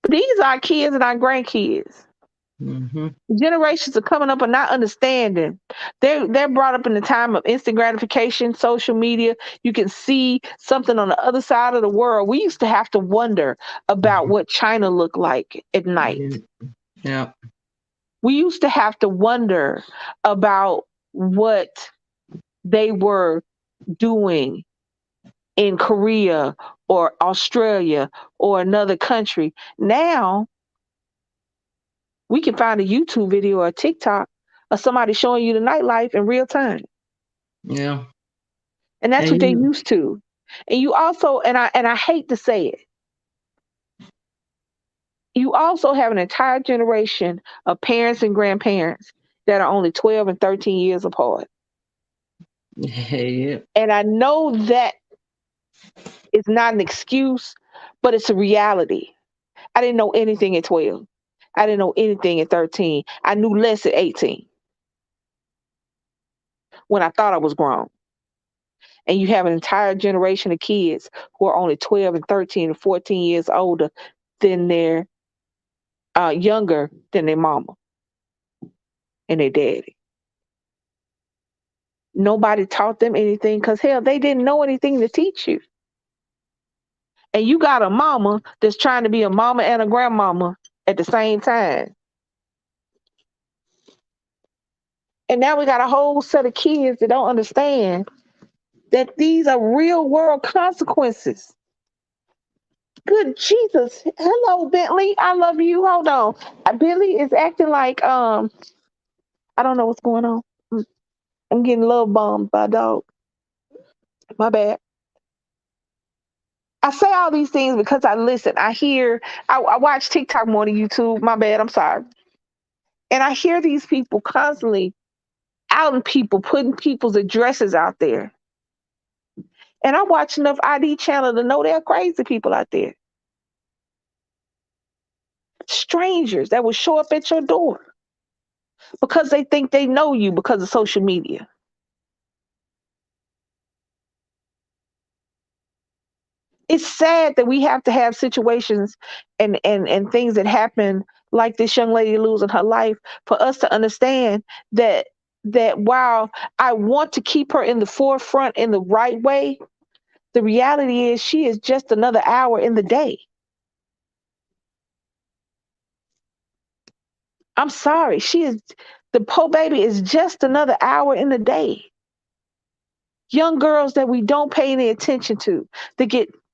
But these are our kids and our grandkids. Generations are coming up and not understanding. They're brought up in the time of instant gratification, social media. You can see something on the other side of the world. We used to have to wonder about what China looked like at night. Yeah. We used to have to wonder about what they were doing in Korea or Australia or another country. Now we can find a YouTube video or a TikTok of somebody showing you the nightlife in real time. Yeah. And that's what And they're you, used to. And you also, and I hate to say it, you also have an entire generation of parents and grandparents that are only 12 and 13 years apart. yeah. And I know that is not an excuse, but it's a reality. I didn't know anything at 12. I didn't know anything at 13. I knew less at 18 when I thought I was grown. And you have an entire generation of kids who are only 12 and 13 and 14 years older than their younger than their mama and their daddy. Nobody taught them anything because hell, they didn't know anything to teach you. And you got a mama that's trying to be a mama and a grandmama at the same time. And now we got a whole set of kids that don't understand that these are real world consequences. Good Jesus. Hello, Bentley. I love you. Hold on. Billy is acting like I don't know what's going on. I'm getting love bombed by a dog. My bad. I say all these things because I listen. I hear I watch TikTok more than YouTube. My bad. I'm sorry. And I hear these people constantly outing people, putting people's addresses out there. And I watch enough ID channel to know there are crazy people out there. Strangers that will show up at your door because they think they know you because of social media. It's sad that we have to have situations and things that happen like this young lady losing her life for us to understand that while I want to keep her in the forefront in the right way, the reality is she is just another hour in the day. I'm sorry. The po baby is just another hour in the day. Young girls that we don't pay any attention to,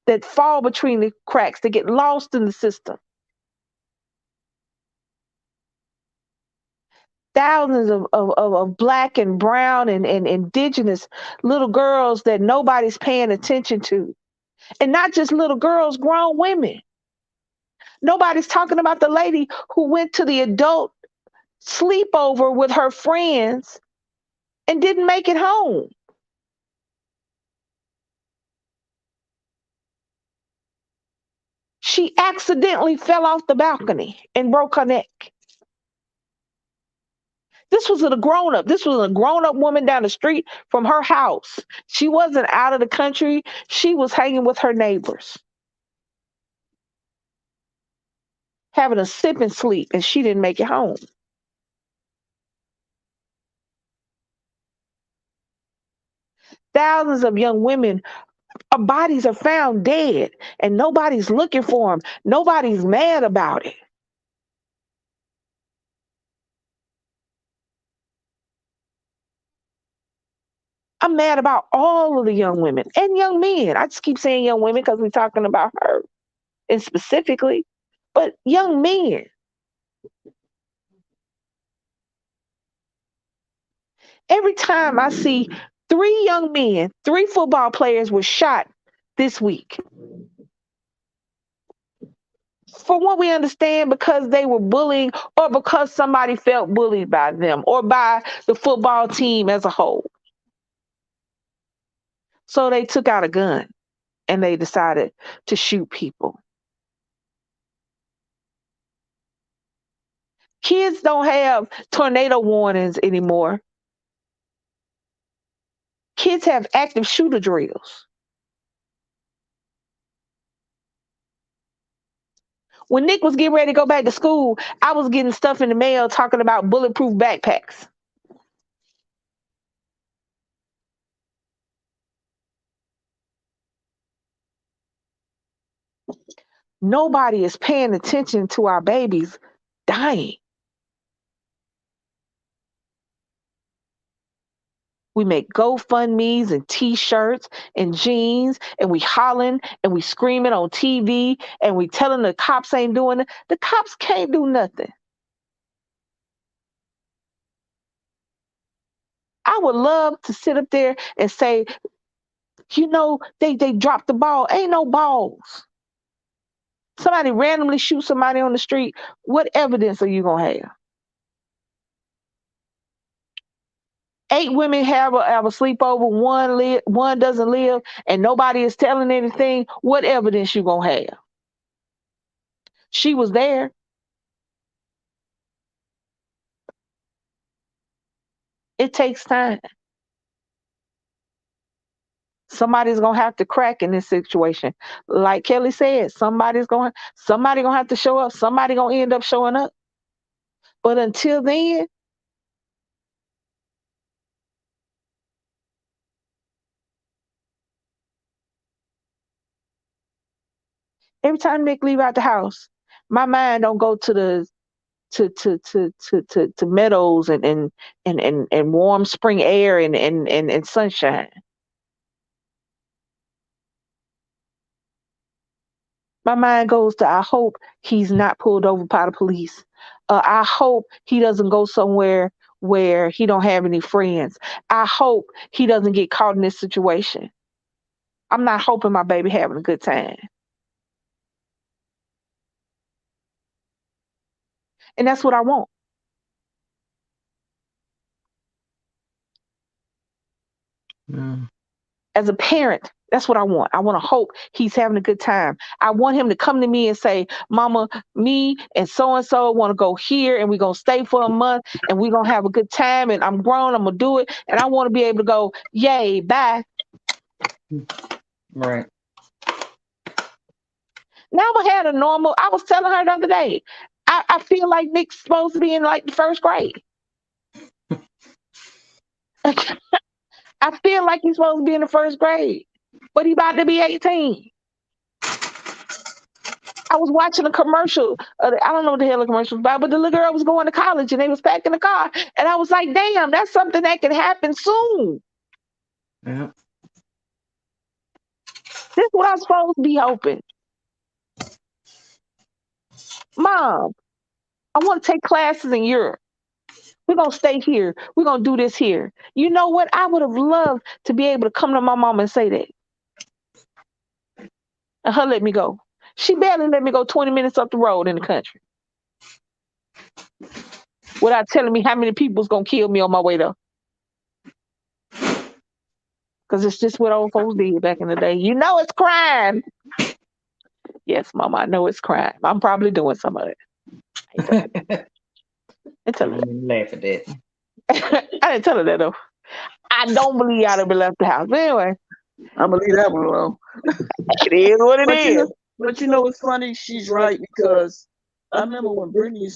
that fall between the cracks, that get lost in the system. Thousands of black and brown and indigenous little girls that nobody's paying attention to. And not just little girls, grown women. Nobody's talking about the lady who went to the adult sleepover with her friends and didn't make it home. She accidentally fell off the balcony and broke her neck. This was a grown up. This was a grown up woman down the street from her house. She wasn't out of the country. She was hanging with her neighbors, having a sip and sleep, and she didn't make it home. Thousands of young women, bodies are found dead, and nobody's looking for them. Nobody's mad about it. I'm mad about all of the young women and young men. I just keep saying young women because we're talking about her and specifically, but young men. Every time I see 3 young men, 3 football players were shot this week. For what we understand, because they were bullying or because somebody felt bullied by them or by the football team as a whole. So they took out a gun and they decided to shoot people. Kids don't have tornado warnings anymore. Kids have active shooter drills. When Nick was getting ready to go back to school, I was getting stuff in the mail talking about bulletproof backpacks. Nobody is paying attention to our babies dying. We make GoFundMe's and T-shirts and jeans, and we hollering and we screaming on TV, and we telling the cops ain't doing it. The cops can't do nothing. I would love to sit up there and say, they dropped the ball. Ain't no balls. Somebody randomly shoot somebody on the street. What evidence are you gonna have? 8 women have a sleepover. One doesn't live, and nobody is telling anything. What evidence you gonna have? She was there. It takes time. Somebody's gonna have to crack in this situation. Like Kelly said, somebody gonna have to show up. Somebody gonna end up showing up. But until then, every time Nick leave out the house, my mind don't go to the to meadows and warm spring air and sunshine. My mind goes to, I hope he's not pulled over by the police. I hope he doesn't go somewhere where he don't have any friends. I hope he doesn't get caught in this situation. I'm not hoping my baby having a good time. And that's what I want. As a parent, that's what I want. I want to hope he's having a good time. I want him to come to me and say, Mama, me and so want to go here, and we're going to stay for a month, and we're going to have a good time, and I'm grown, I'm going to do it. And I want to be able to go, yay, bye. Right. Now I was telling her the other day, I feel like Nick's supposed to be in like the first grade. I feel like he's supposed to be in the first grade, but he about to be 18. I was watching a commercial. I don't know what the hell the commercial was about, but the little girl was going to college and they was packing the car. And I was like, damn, that's something that can happen soon. Yeah. This is what I'm supposed to be hoping. Mom, I want to take classes in Europe. We're going to stay here. We're going to do this here. You know what? I would have loved to be able to come to my mom and say that. And her let me go. She barely let me go 20 minutes up the road in the country without telling me how many people's going to kill me on my way there. Because it's just what old folks did back in the day. You know it's crime. Yes, Mama, I know it's crime. I'm probably doing some of it. I didn't tell her that. Laugh at that. I didn't tell her that, though. I don't believe I'd have been left the house. But anyway. I'm going to leave that one alone. It is what it is. But you know what's funny? She's right, because I remember when Brittany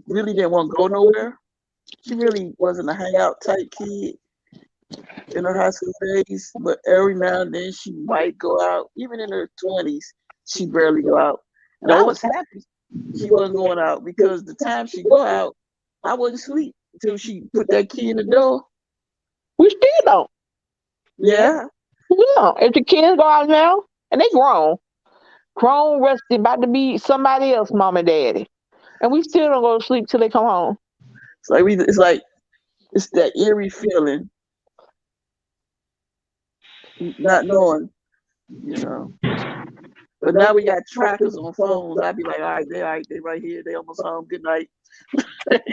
really didn't want to go nowhere. She really wasn't a hangout type kid in her high school days, but every now and then she might go out. Even in her 20s, she barely go out. And I was happy she wasn't going out, because the time she go out, I wouldn't sleep until she put that key in the door. We still don't. Yeah. Yeah. If the kids go out now, and they grown, rusty, about to be somebody else, mom and daddy, and we still don't go to sleep till they come home. It's that eerie feeling, not knowing, you know. But now we got trackers on phones. I'd be like, all right, they right here, they almost home. Good night.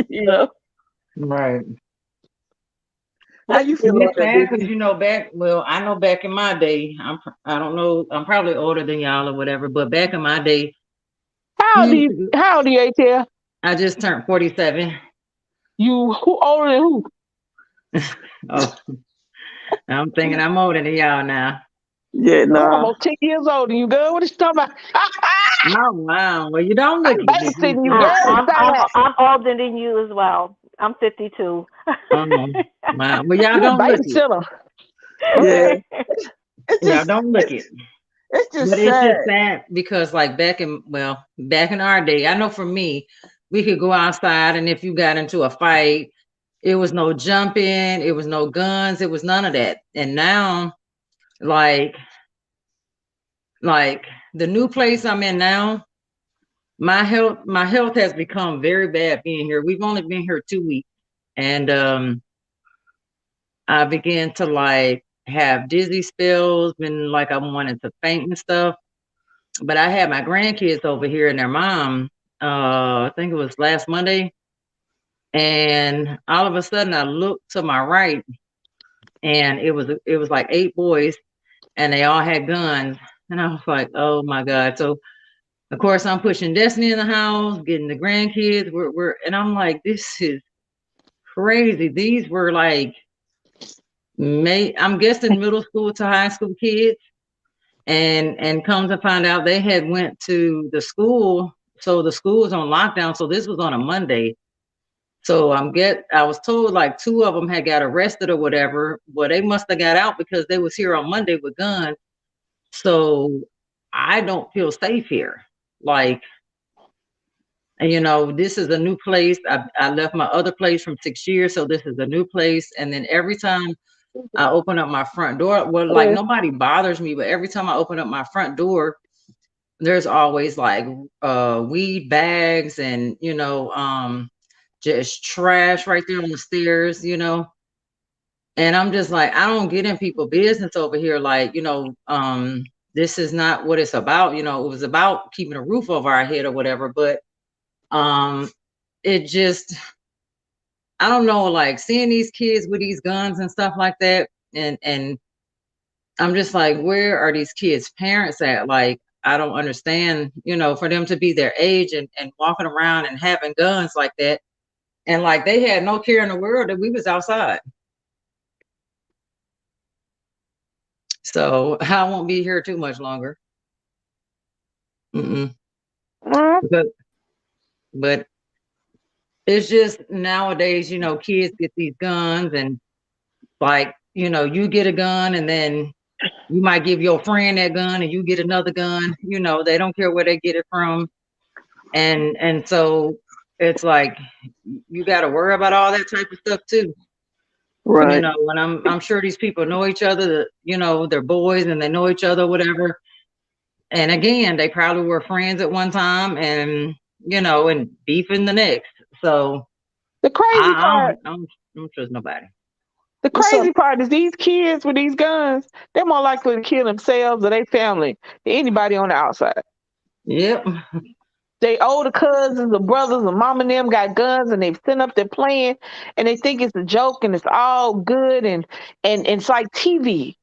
You know. Right. How you feel about that? Because I know back in my day, I don't know, I'm probably older than y'all or whatever, but back in my day. How old are you, ATL? I just turned 47. Who older than who? Oh, I'm thinking I'm older than y'all now. Yeah, no. I'm almost 10 years older than you, girl. What are you talking about? Oh, wow. Well, you don't look it. I'm you, girl. I'm older than you as well. I'm 52. Wow. Well, y'all don't look it. Yeah. Y'all don't look it. It's just sad. It's just sad because, like, back in our day, I know for me, we could go outside, and if you got into a fight, It was no jumping, it was no guns, it was none of that. And now, like the new place I'm in now, my health has become very bad being here. We've only been here 2 weeks, and I began to like have dizzy spells, been like I wanted to faint and stuff. But I had my grandkids over here and their mom, I think it was last Monday, and all of a sudden I looked to my right, and it was like 8 boys, and they all had guns, and I was like, oh my God. So of course I'm pushing Destiny in the house, getting the grandkids. And I'm like, this is crazy. These were like, I'm guessing middle school to high school kids, and come to find out they had went to the school. So the school was on lockdown. So this was on a Monday. So I was told like 2 of them had got arrested or whatever. Well, they must have got out because they was here on Monday with guns. So I don't feel safe here. Like, this is a new place. I left my other place from 6 years, so this is a new place. And then every time I open up my front door, well, like nobody bothers me, but every time I open up my front door, there's always like weed bags and just trash right there on the stairs. And I'm just like, I don't get in people's business over here. Like, this is not what it's about. It was about keeping a roof over our head or whatever, but it just, I don't know, like seeing these kids with these guns and stuff like that, and I'm just like, where are these kids' parents at? Like, I don't understand, for them to be their age and walking around and having guns like that. And like they had no care in the world that we was outside. So I won't be here too much longer. But it's just nowadays, kids get these guns, and like, you get a gun and then you might give your friend that gun and you get another gun. They don't care where they get it from. And so it's like you got to worry about all that type of stuff too. Right. And I'm sure these people know each other, they're boys and they know each other, whatever. And again, they probably were friends at one time and and beefing the next. So The crazy part, I don't trust nobody. the crazy part is these kids with these guns, they're more likely to kill themselves or their family than anybody on the outside. Yep. They older cousins or brothers or mom and them got guns and they've sent up their plan and they think it's a joke and it's all good and it's like TV.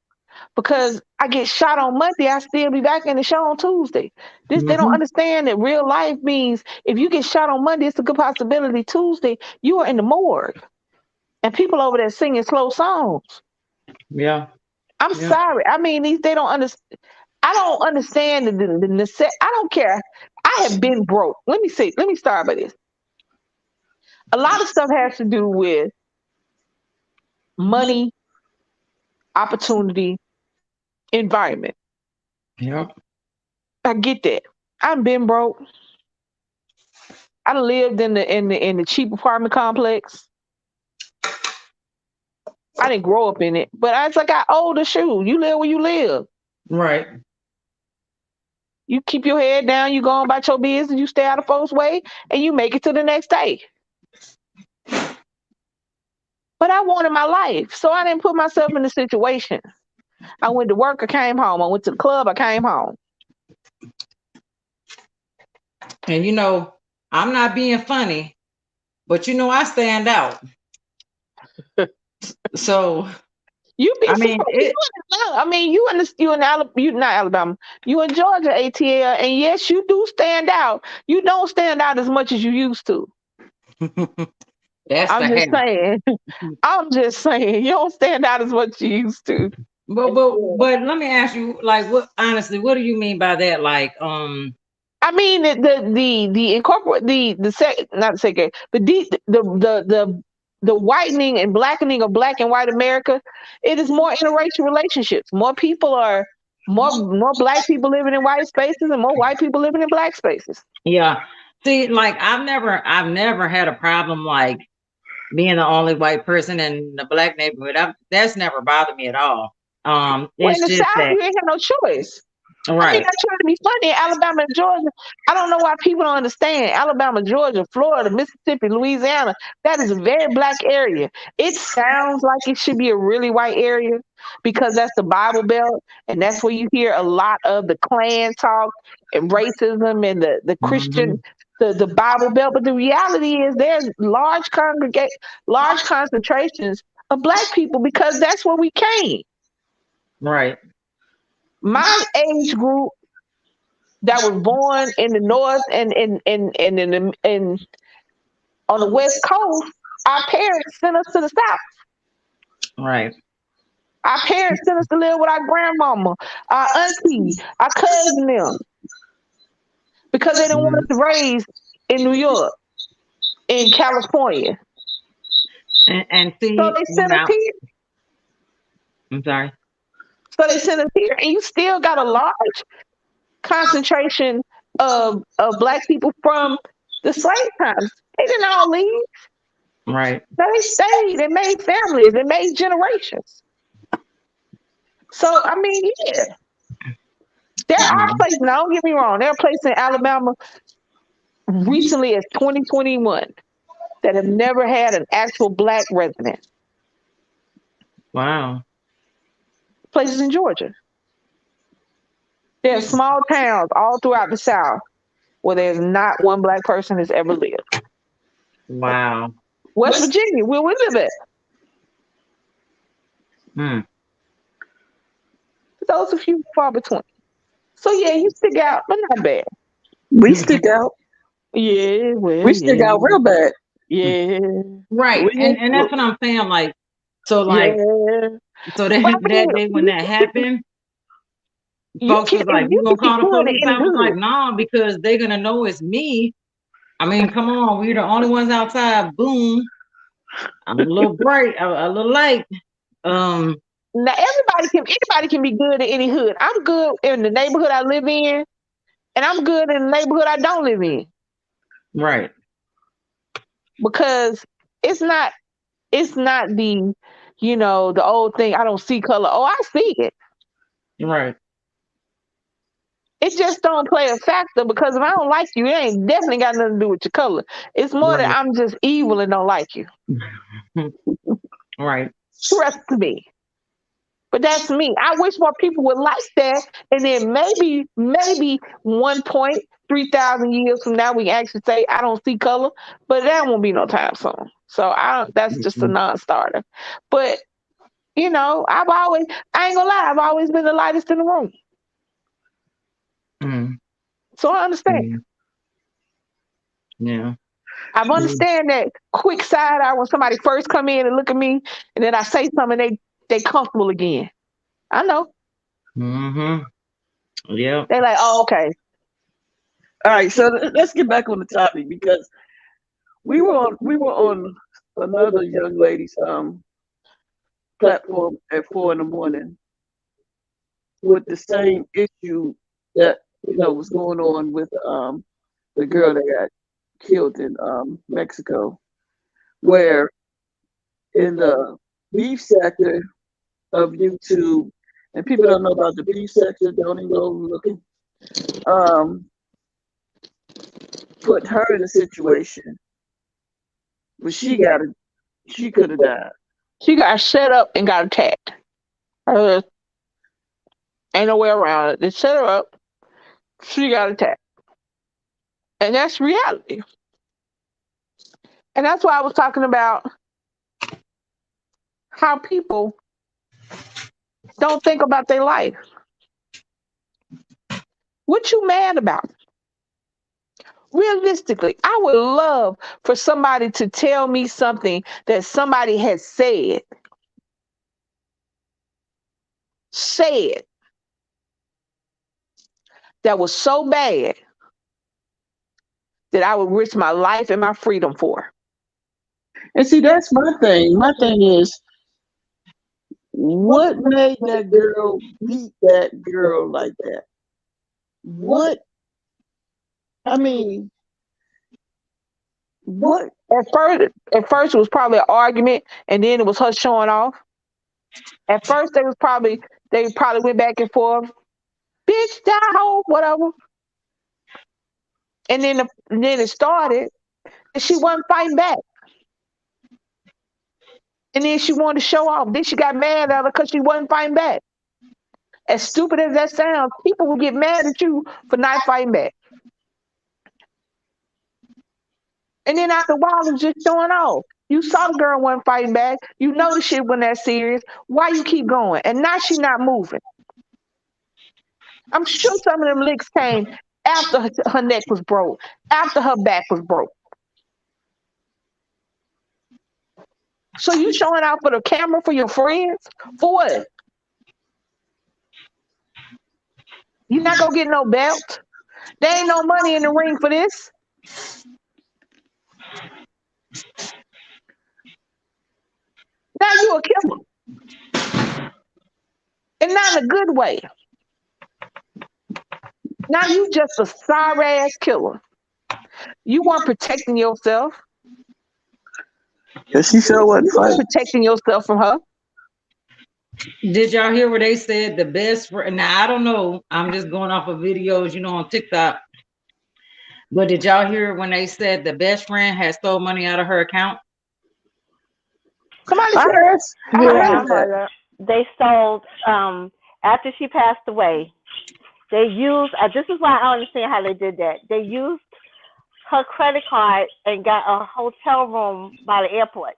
Because I get shot on Monday, I still be back in the show on Tuesday. They don't understand that real life means if you get shot on Monday, it's a good possibility Tuesday you are in the morgue. And people over there singing slow songs. Yeah. I'm sorry. I mean, they don't understand. I don't understand the necessity. I don't care. I have been broke. Let me start by this. A lot of stuff has to do with money, opportunity, environment. Yeah. I get that. I've been broke. I done lived in the cheap apartment complex. I didn't grow up in it, but as I got older, shoot, you live where you live. Right. You keep your head down, you go on about your business, you stay out of folks' way, and you make it to the next day. But I wanted my life, so I didn't put myself in a situation. I went to work, I came home. I went to the club, I came home. And I'm not being funny, but I stand out. So You be I mean, you not Alabama. You in Georgia, ATL, and yes, you do stand out. You don't stand out as much as you used to. I'm just saying. I'm just saying. You don't stand out as much as you used to. But let me ask you, like, what honestly, what do you mean by that? Like, I mean the incorporate not the second, but the whitening and blackening of Black and white America. It is more interracial relationships. More people are more Black people living in white spaces and more white people living in Black spaces. Yeah. See, like I've never had a problem like being the only white person in the black neighborhood, that's never bothered me at all. Well, in It's the just South, that, you ain't have no choice. I mean, right. I'm trying to be funny. Alabama and Georgia, I don't know why people don't understand. Alabama, Georgia, Florida, Mississippi, Louisiana, that is a very black area. It sounds like it should be a really white area because that's the Bible Belt, and that's where you hear a lot of the Klan talk and racism and the Hmm. Christian, the Bible Belt. But the reality is there's large concentrations of black people because that's where we came. Right. My age group that was born in the north and on the west coast, our parents sent us to the south. Right. Our parents sent us to live with our grandmama, our auntie, our cousin them, because they didn't want us Mhm. to raise in New York, in California. And So see, they when sent us here. I'm sorry. So they sent us here, and you still got a large concentration of black people from the slave times. They didn't all leave. Right. No, they stayed. They made families. They made generations. So I mean, yeah, there are Mhm. places. Now, don't get me wrong. There are places in Alabama recently as 2021 that have never had an actual black resident. Wow. Places in Georgia. There are small towns all throughout the South where there's not one black person has ever lived. Wow. West Virginia, where we live at, Hmm. those are few far between. So yeah, you stick out, but not bad. We stick out. Yeah, well, We stick yeah, out real bad. yeah, Right. We, And that's what I'm saying. Like, so like, yeah. so But I mean, that day when that happened, folks was like, you "You can gonna be call the good police?" and I was good. like, "Nah," because they're gonna know it's me. I mean, come on, we're the only ones outside. Boom. I'm a little bright, a little light. Um, Now anybody can be good in any hood. I'm good in the neighborhood I live in, and I'm good in the neighborhood I don't live in right, because it's not it's not the the old thing. I don't see color. Oh, I see it. right, It just don't play a factor because if I don't like you, it ain't definitely got nothing to do with your color. It's more that right, I'm just evil and don't like you. right, Trust me. But that's me. I wish more people would like that. And then maybe 3,000 years from now, we can actually say, I don't see color. But that won't be no time soon. So that's just a mm-mm, non starter. But, I ain't gonna lie, I've always been the lightest in the room. mm, So I understand. yeah, yeah, I mm, understand that quick side eye when somebody first come in and look at me and then I say something, they comfortable again. I know. mm-hmm, yep, They like, oh, okay. all right, so let's get back on the topic because we were on another young lady's platform at 4 in the morning with the same issue that was going on with the girl that got killed in Mexico, where in the beef sector of YouTube, and people don't know about the beef sector, don't even go looking, um, put her in a situation where she could have died. She got set up and got attacked. Uh, ain't no way around it. They set her up. She got attacked. And that's reality. And that's why I was talking about how people don't think about their life. What you mad about? Realistically, I would love for somebody to tell me something that somebody has said that was so bad that I would risk my life and my freedom for. And see, that's my thing. My thing is, what made that girl beat that girl like that? What? I mean, What? At first it was probably an argument, and then it was her showing off. At first they probably went back and forth, bitch, die hoe, whatever. And then it started, and she wasn't fighting back. And then she wanted to show off. Then she got mad at her because she wasn't fighting back. As stupid as that sounds, people will get mad at you for not fighting back. And then after a while, it was just showing off. You saw the girl wasn't fighting back. You know the shit wasn't that serious. Why you keep going? And now she not moving. I'm sure some of them licks came after her neck was broke, after her back was broke. So you showing out for the camera for your friends? For what? You not gonna get no belt. There ain't no money in the ring for this. Now you a killer. And not in a good way. Now you just a sorry ass killer. You weren't protecting yourself. Cause she sure wasn't You weren't fighting. protecting yourself from her. Did y'all hear where they said the best friend? Now I don't know. I'm just going off of videos, on TikTok. But did y'all hear when they said the best friend had stole money out of her account? Somebody I said, heard. I Yeah, heard I that. heard that. They sold after she passed away. They used. This is why I don't understand how they did that. They used her credit card and got a hotel room by the airport.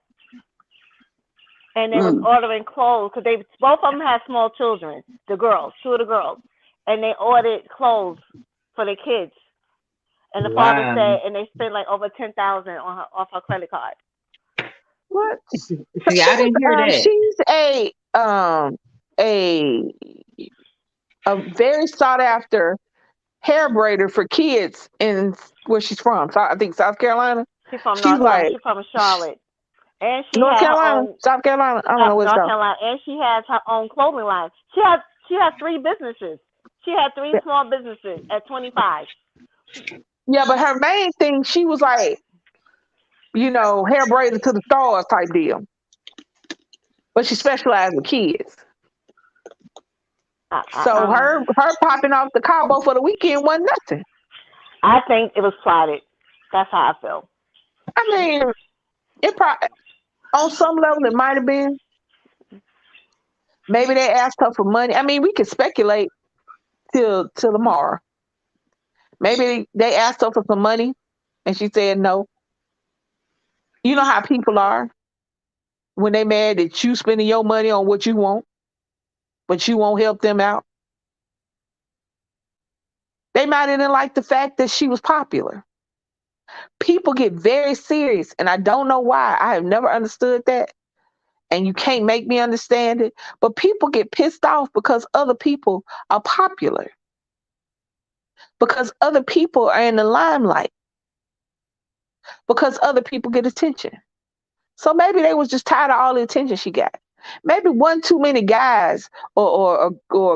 And they was ordering clothes because both of them had small children. The girls, two of the girls, and they ordered clothes for their kids. And the father said, and they spent like over $10,000 off her credit card. what? See, I didn't hear that. She's a very sought after hair braider for kids in where she's from. So I think South Carolina. She's from She's like she's from Charlotte. And she North had her Carolina, own South Carolina. I don't know what's North called. Carolina, and she has her own clothing line. She had 3 businesses. She had 3 small businesses at 25. Yeah, but her main thing, she was like, hair braided to the stars type deal. But she specialized with kids. So her popping off the Cabo for the weekend wasn't nothing. I think it was plotted. That's how I feel. I mean, it probably on some level it might have been. Maybe they asked her for money. I mean, we could speculate till tomorrow. Maybe they asked her for some money and she said no. You know how people are when they mad that you spending your money on what you want, but you won't help them out. They might have didn't like the fact that she was popular. People get very serious, and I don't know why. I have never understood that, and you can't make me understand it. But people get pissed off because other people are popular, because other people are in the limelight, because other people get attention. So maybe they was just tired of all the attention she got. Maybe one too many guys or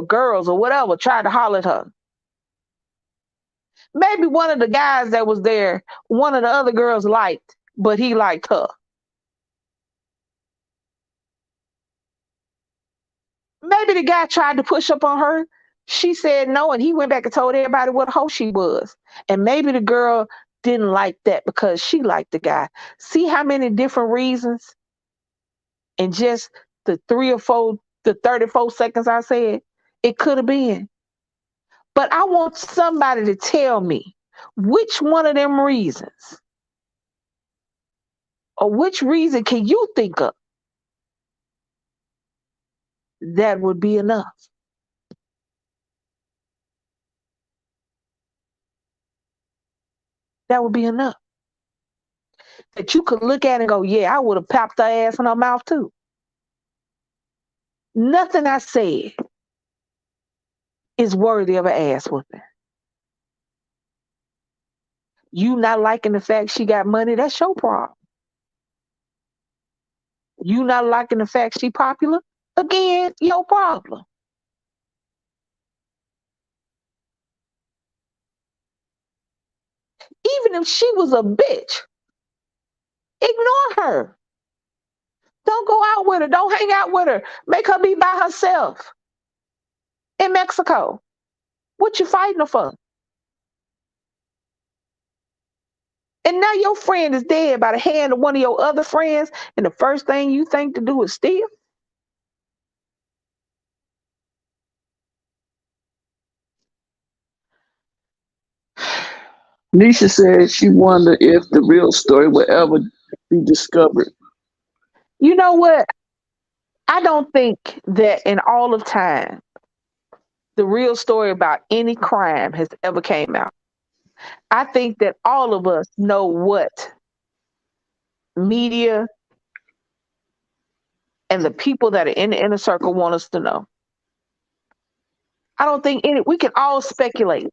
girls or whatever tried to holler at her. Maybe one of the guys that was there, one of the other girls liked, but he liked her. Maybe the guy tried to push up on her. She said no, and he went back and told everybody what a hoe she was. And maybe the girl didn't like that because she liked the guy. See how many different reasons in just the 34 seconds I said it could have been. But I want somebody to tell me which one of them reasons or which reason can you think of that would be enough? That would be enough. That you could look at and go, yeah, I would have popped her ass in her mouth too. Nothing I said is worthy of an ass whooping. You not liking the fact she got money, that's your problem. You not liking the fact she popular, again, your problem. Even if she was a bitch, Ignore her. Don't go out with her. Don't hang out with her. Make her be by herself in Mexico. What you fighting her for? And now your friend is dead by the hand of one of your other friends, and the first thing you think to do is steal? Nisha said she wondered if the real story will ever be discovered. You know what? I don't think that in all of time, the real story about any crime has ever came out. I think that all of us know what media and the people that are in the inner circle want us to know. I don't think we can all speculate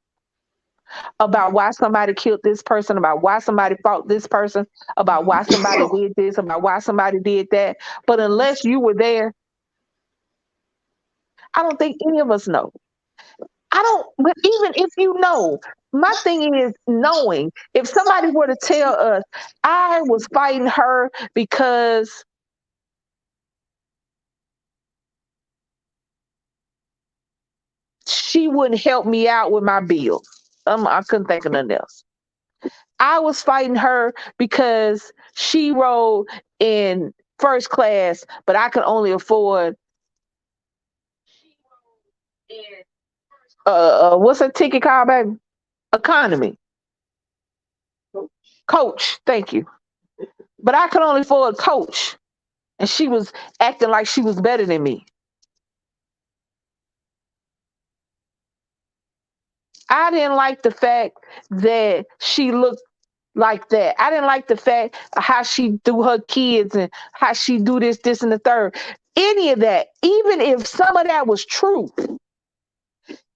about why somebody killed this person, about why somebody fought this person, about why somebody did this, about why somebody did that. But unless you were there, I don't think any of us know. I don't, but even if you know, my thing is knowing. If somebody were to tell us, I was fighting her because she wouldn't help me out with my bills. I couldn't think of nothing else. I was fighting her because she rode in first class, but I could only afford what's a ticket called, baby? Economy. Coach, thank you. But I could only afford coach. And she was acting like she was better than me. I didn't like the fact that she looked like that. I didn't like the fact of how she do her kids and how she do this, and the third. Any of that, even if some of that was true,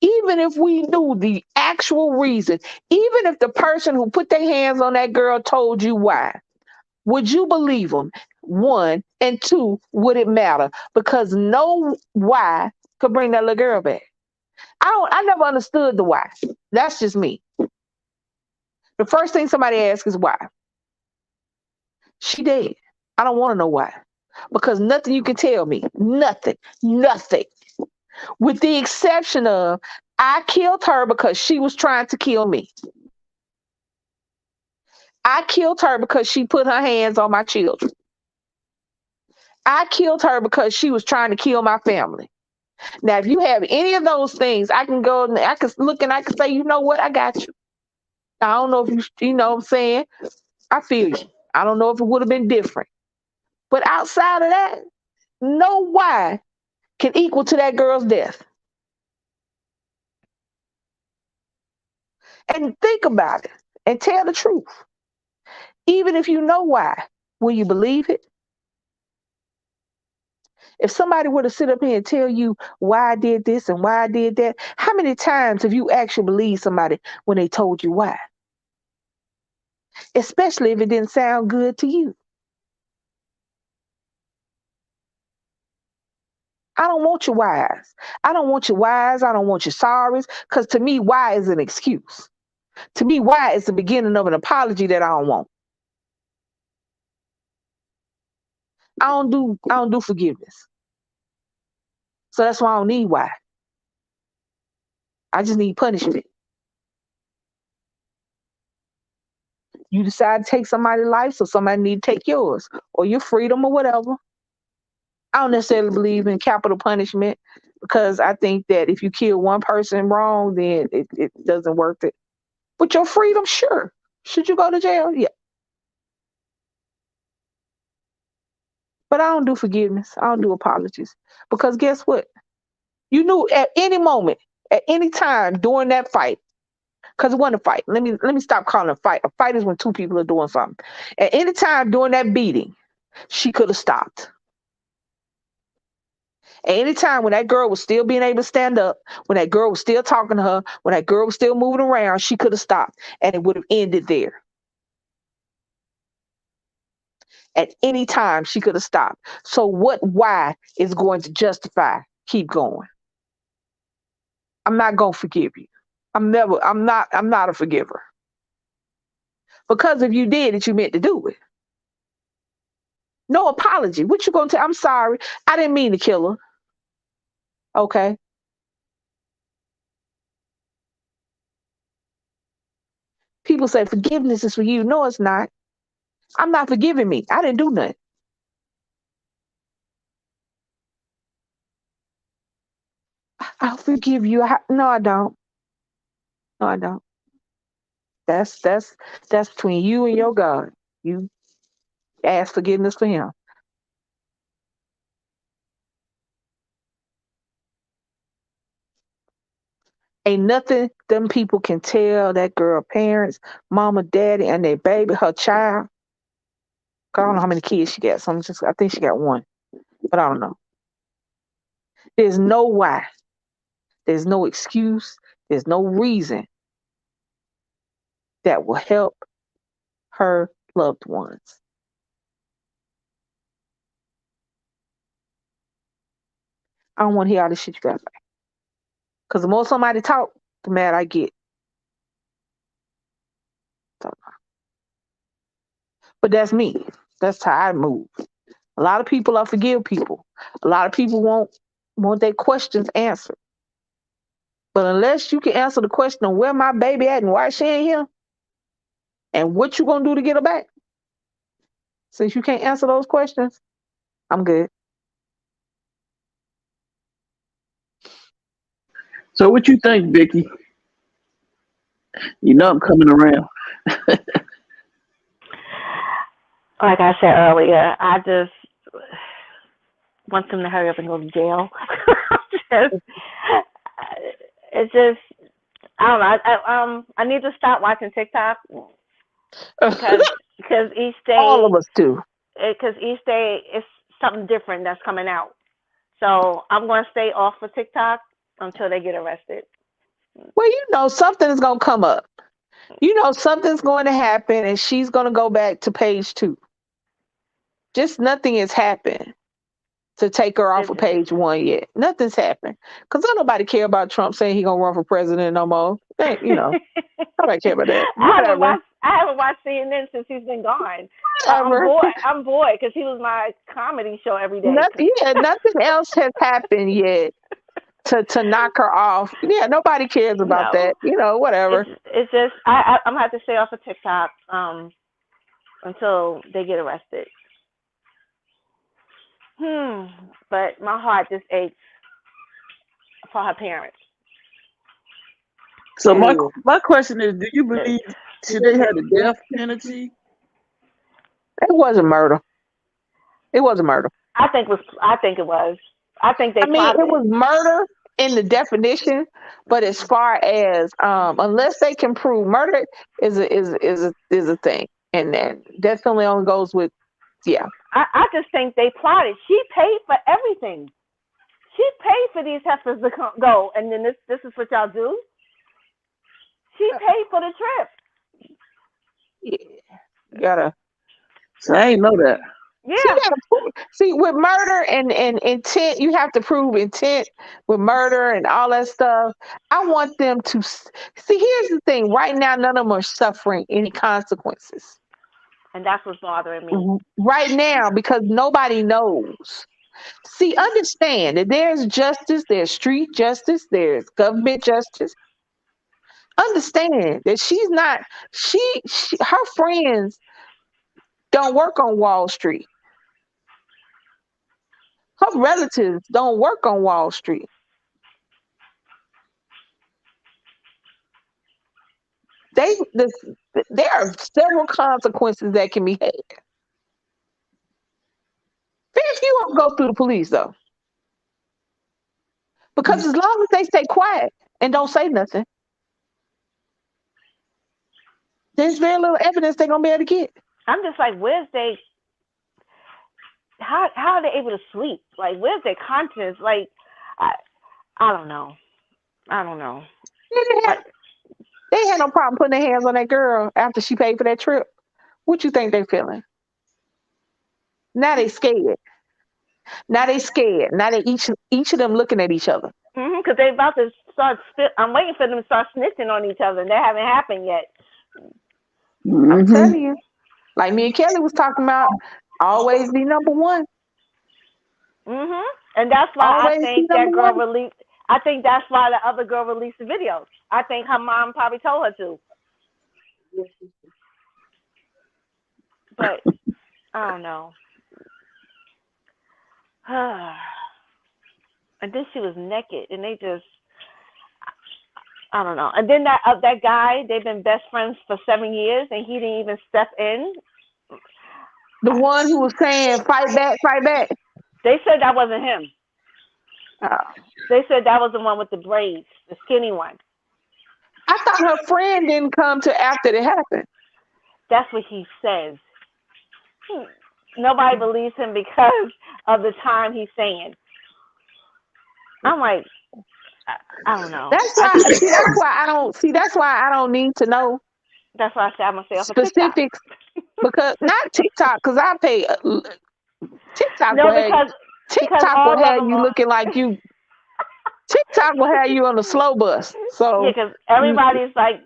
even if we knew the actual reason, even if the person who put their hands on that girl told you why, would you believe them? One, and two, would it matter? Because no why could bring that little girl back. I never understood the why. That's just me. The first thing somebody asks is why. She dead. I don't want to know why. Because nothing you can tell me, nothing. With the exception of I killed her because she was trying to kill me. I killed her because she put her hands on my children. I killed her because she was trying to kill my family. Now, if you have any of those things, I can go and I can look and I can say, you know what, I got you. I don't know if you know what I'm saying. I feel you. I don't know if it would have been different. But outside of that, no why can equal to that girl's death. And think about it and tell the truth. Even if you know why, will you believe it? If somebody were to sit up here and tell you why I did this and why I did that, how many times have you actually believed somebody when they told you why? Especially if it didn't sound good to you. I don't want your whys. I don't want your whys. I don't want your sorries. Because to me, why is an excuse. To me, why is the beginning of an apology that I don't want. I don't do forgiveness. So that's why I don't need why. I just need punishment. You decide to take somebody's life, so somebody need to take yours or your freedom or whatever. I don't necessarily believe in capital punishment because I think that if you kill one person wrong, then it doesn't work. But your freedom, sure. Should you go to jail? Yeah. But I don't do forgiveness. I don't do apologies. Because guess what? You knew at any moment, at any time during that fight, because it wasn't a fight. Let me stop calling it a fight. A fight is when two people are doing something. At any time during that beating, she could have stopped. At any time when that girl was still being able to stand up, when that girl was still talking to her, when that girl was still moving around, she could have stopped and it would have ended there. At any time she could have stopped. So what why is going to justify keep going? I'm not gonna forgive you. I'm not a forgiver. Because if you did it, you meant to do it. No apology. What you gonna tell? I'm sorry. I didn't mean to kill her. Okay. People say forgiveness is for you. No, it's not. I'm not forgiving me. I didn't do nothing. I'll forgive you. No, I don't. No, I don't. That's between you and your God. You ask forgiveness for him. Ain't nothing them people can tell that girl parents, mama, daddy, and their baby, her child. 'Cause I don't know how many kids she got. I think she got one, but I don't know. There's no why. There's no excuse. There's no reason that will help her loved ones. I don't want to hear all this shit you got to say. Because the more somebody talk, the mad I get. So, but that's me. That's how I move. A lot of people are forgive people. A lot of people want their questions answered. But unless you can answer the question of where my baby at and why she ain't here, and what you gonna do to get her back, since you can't answer those questions, I'm good. So what you think, Vicky? You know I'm coming around. Like I said earlier, I just want them to hurry up and go to jail. just, it's just, I don't know. I need to stop watching TikTok because each day, All of us do. Because each day it's something different that's coming out. So I'm going to stay off of TikTok until they get arrested. Well, you know something is gonna come up. You know something's going to happen, and she's gonna go back to page 2. Just nothing has happened to take her off of page 1 yet. Nothing's happened. Because don't nobody care about Trump saying he gonna run for president no more. You know, nobody care about that. I haven't watched CNN since he's been gone. I'm bored because he was my comedy show every day. Nothing else has happened yet to knock her off. Yeah, nobody cares about that. You know, whatever. It's just I'm gonna have to stay off of TikTok until they get arrested. But my heart just aches for her parents. So my question is, do you believe should they have the death penalty? It wasn't murder. It wasn't murder. I think it was. I think it was murder in the definition, but as far as unless they can prove murder is a thing, and then definitely only goes with I just think they plotted. She paid for everything. She paid for these heifers to go, and then this is what y'all do. She paid for the trip. Yeah, you gotta. So I ain't know that. Yeah. See, with murder and intent, you have to prove intent with murder and all that stuff. I want them to see. Here's the thing: right now, none of them are suffering any consequences. And that's what's bothering me. Right now, because nobody knows. See, understand that there's justice, there's street justice, there's government justice. Understand that she's not, her friends don't work on Wall Street. Her relatives don't work on Wall Street. There are several consequences that can be had. Very few of them go through the police, though. Because as long as they stay quiet and don't say nothing, there's very little evidence they're going to be able to get. I'm just like, how are they able to sleep? Like, where's their conscience? Like, I don't know. They had no problem putting their hands on that girl after she paid for that trip. What you think they feeling? Now they scared. Now they each of them looking at each other. Because they about to start. I'm waiting for them to start snitching on each other, and that haven't happened yet. I'm telling you, like me and Kelly was talking about, Always be number one. And that's why I Always be think that number girl one. released. I think that's why the other girl released the videos. I think her mom probably told her to. But I don't know. And then she was naked, and they just, I don't know. And then that guy, they've been best friends for 7 years, and he didn't even step in. The one who was saying fight back, fight back. They said that wasn't him. Uh, They said that was the one with the braids, the skinny one. I thought her friend didn't come to after it happened. That's what he says. Nobody believes him because of the time he's saying. I'm like, I don't know. That's why. That's why I don't see. That's why I don't need to know. That's why I said I'm gonna stay off of TikTok. Specifics, because not TikTok, because I pay TikTok No, will have because TikTok will all of have them you are. looking like you. TikTok will have you on the slow bus. Yeah, So because everybody's like,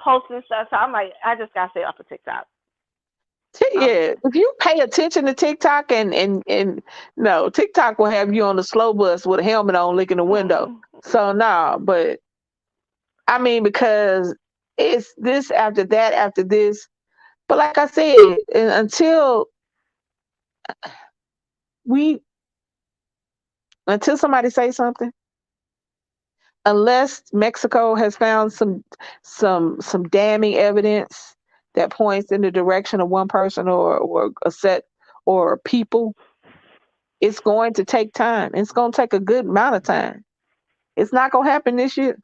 posting stuff. So I'm like, I just gotta stay off of TikTok. yeah, if you pay attention to TikTok and no, TikTok will have you on the slow bus with a helmet on, licking the window. So no, but I mean, because it's this after that after this. But like I said, until we until somebody say something, unless Mexico has found some damning evidence that points in the direction of one person or a set or people, it's going to take time. It's going to take a good amount of time. It's not going to happen this year.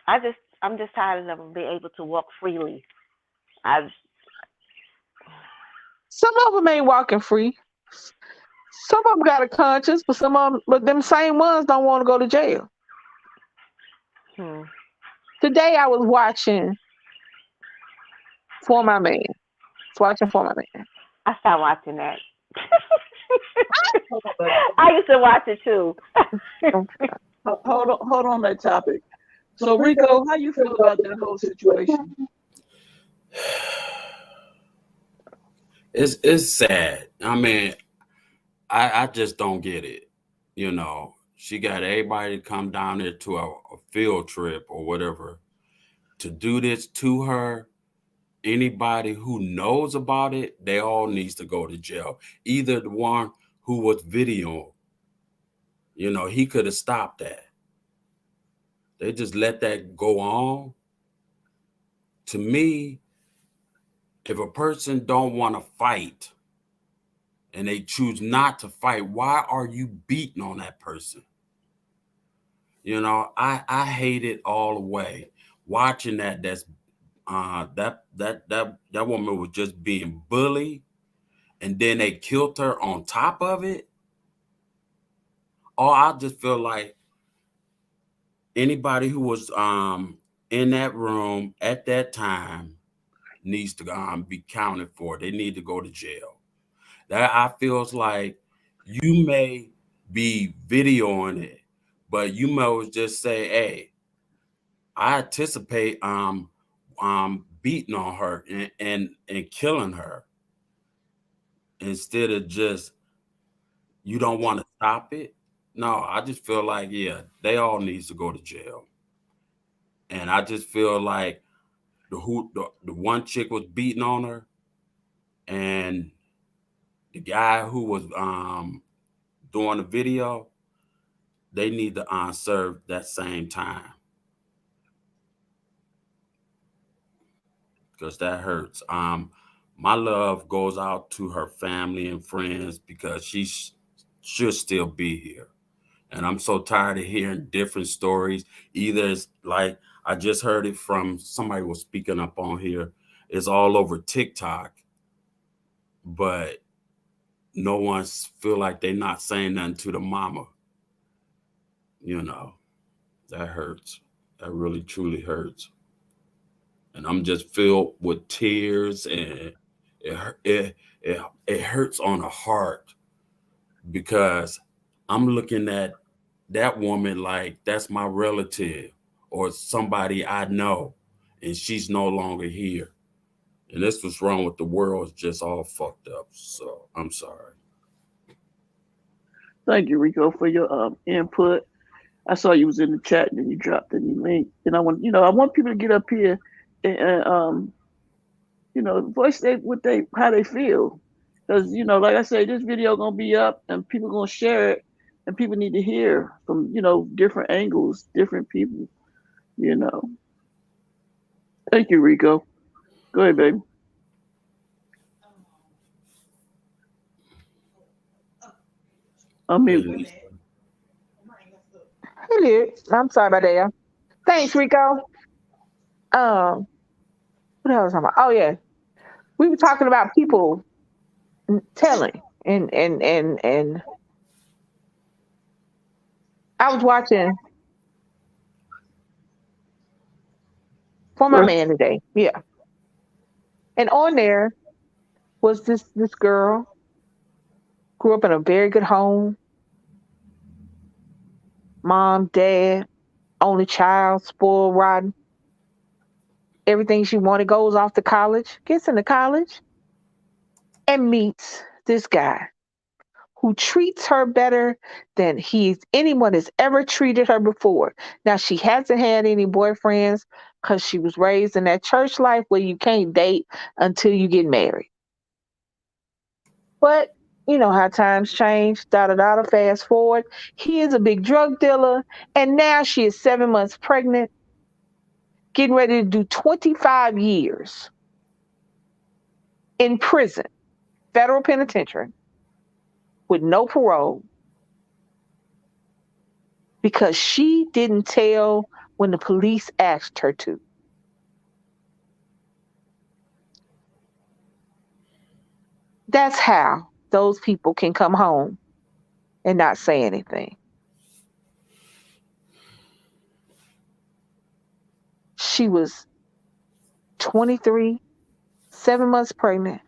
I'm just tired of them being able to walk freely. I Some of them ain't walking free. Some of them got a conscience, but them same ones don't want to go to jail. hmm. Today I was watching For My Man. Watching For My Man. I stopped watching that. I used to watch it too. Hold on that topic. So Rico, how you feel about that whole situation? It's sad. I mean, I just don't get it. She got everybody to come down there to a field trip or whatever to do this to her. Anybody who knows about it, they all needs to go to jail. Either the one who was videoing, he could have stopped that. They just let that go on. To me, if a person don't want to fight and they choose not to fight, why are you beating on that person? I hate it all the way. Watching that that woman was just being bullied, and then they killed her on top of it. Oh, I just feel like anybody who was in that room at that time needs to be counted for. They need to go to jail. That I feels like you may be videoing it, but you may just say, "Hey, I anticipate beating on her and killing her," instead of just you don't want to stop it. No, I just feel like, yeah, they all needs to go to jail. And I just feel like the one chick was beating on her, and the guy who was doing the video, they need to serve that same time, because that hurts. My love goes out to her family and friends because should still be here. And I'm so tired of hearing different stories. Either it's like I just heard it from somebody was speaking up on here. It's all over TikTok, but no one feel like they're not saying nothing to the mama. That hurts. That really truly hurts. And I'm just filled with tears, and it hurts on the heart because I'm looking at that woman like that's my relative or somebody I know, and she's no longer here. And this what's wrong with the world. It's just all fucked up. So I'm sorry. Thank you, Rico, for your input. I saw you was in the chat and then you dropped the link. And I want people to get up here and voice how they feel. Because like I said, this video gonna be up and people gonna share it, and people need to hear from different angles, different people. You know. Thank you, Rico. Go ahead, baby. I'm Hey, mute. Lisa. Hey, I'm sorry about that. Yeah. Thanks, Rico. Um, what else was I talking about? Oh yeah, we were talking about people telling, and I was watching For My Man today. Yeah, and on there was this girl, grew up in a very good home, mom, dad, only child, spoiled rotten. Everything she wanted, goes off to college, gets into college, and meets this guy who treats her better than anyone has ever treated her before. Now she hasn't had any boyfriends because she was raised in that church life where you can't date until you get married. But you know how times change. Da da da. Fast forward, he is a big drug dealer, and now she is 7 months pregnant, getting ready to do 25 years in prison, federal penitentiary, with no parole because she didn't tell when the police asked her to. That's how those people can come home and not say anything. She was 23, 7 months pregnant,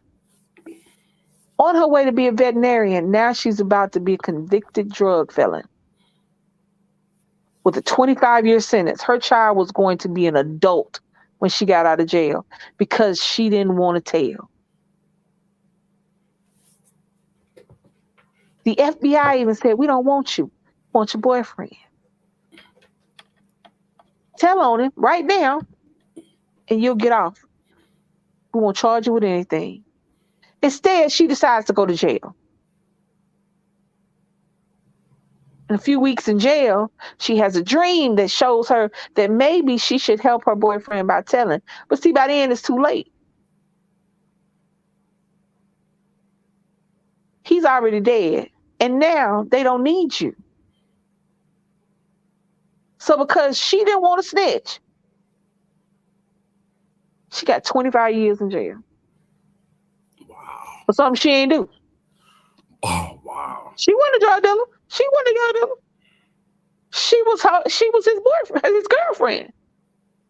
on her way to be a veterinarian. Now she's about to be a convicted drug felon with a 25-year sentence. Her child was going to be an adult when she got out of jail because she didn't want to tell. The FBI even said, "We don't want you. We want your boyfriend. Tell on him right now and you'll get off. We won't charge you with anything." Instead, she decides to go to jail. In a few weeks in jail, she has a dream that shows her that maybe she should help her boyfriend by telling. But see, by then it's too late. He's already dead. And now they don't need you. So because she didn't want to snitch, she got 25 years in jail Wow. for something she ain't do. Oh, wow. She wasn't a drug dealer. She wasn't a drug dealer. She was his boyfriend, his girlfriend,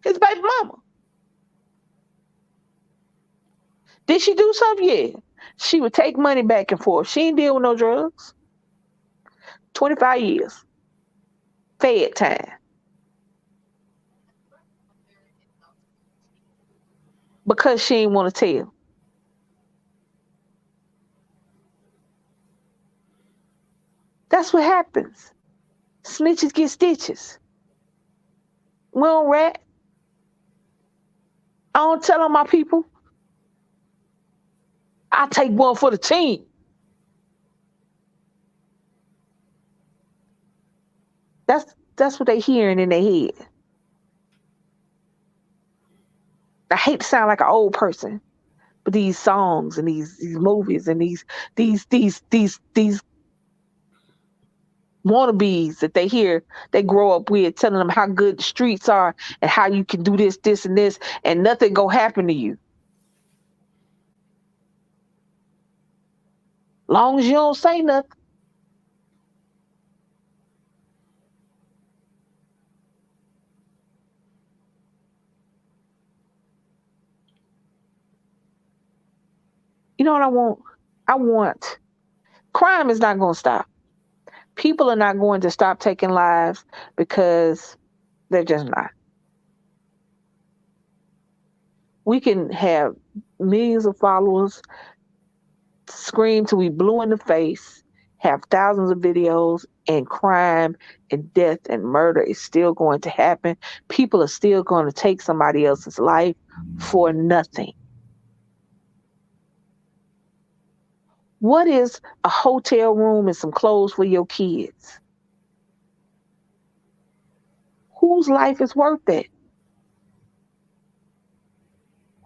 his baby mama. Did she do something? Yeah. She would take money back and forth. She ain't deal with no drugs. 25 years. Fed time. Because she ain't want to tell. That's what happens. Snitches get stitches. We don't rat. I don't tell on my people. I take one for the team. That's what they hearing in their head. I hate to sound like an old person, but these songs and these movies and these wannabes that they hear, they grow up with, telling them how good the streets are and how you can do this, this, and this, and nothing gonna happen to you. Long as you don't say nothing. You know what I want? I want crime is not going to stop. People are not going to stop taking lives because they're just not. We can have millions of followers, scream till we blue in the face, have thousands of videos, and crime and death and murder is still going to happen. People are still going to take somebody else's life for nothing. What is a hotel room and some clothes for your kids? Whose life is worth it?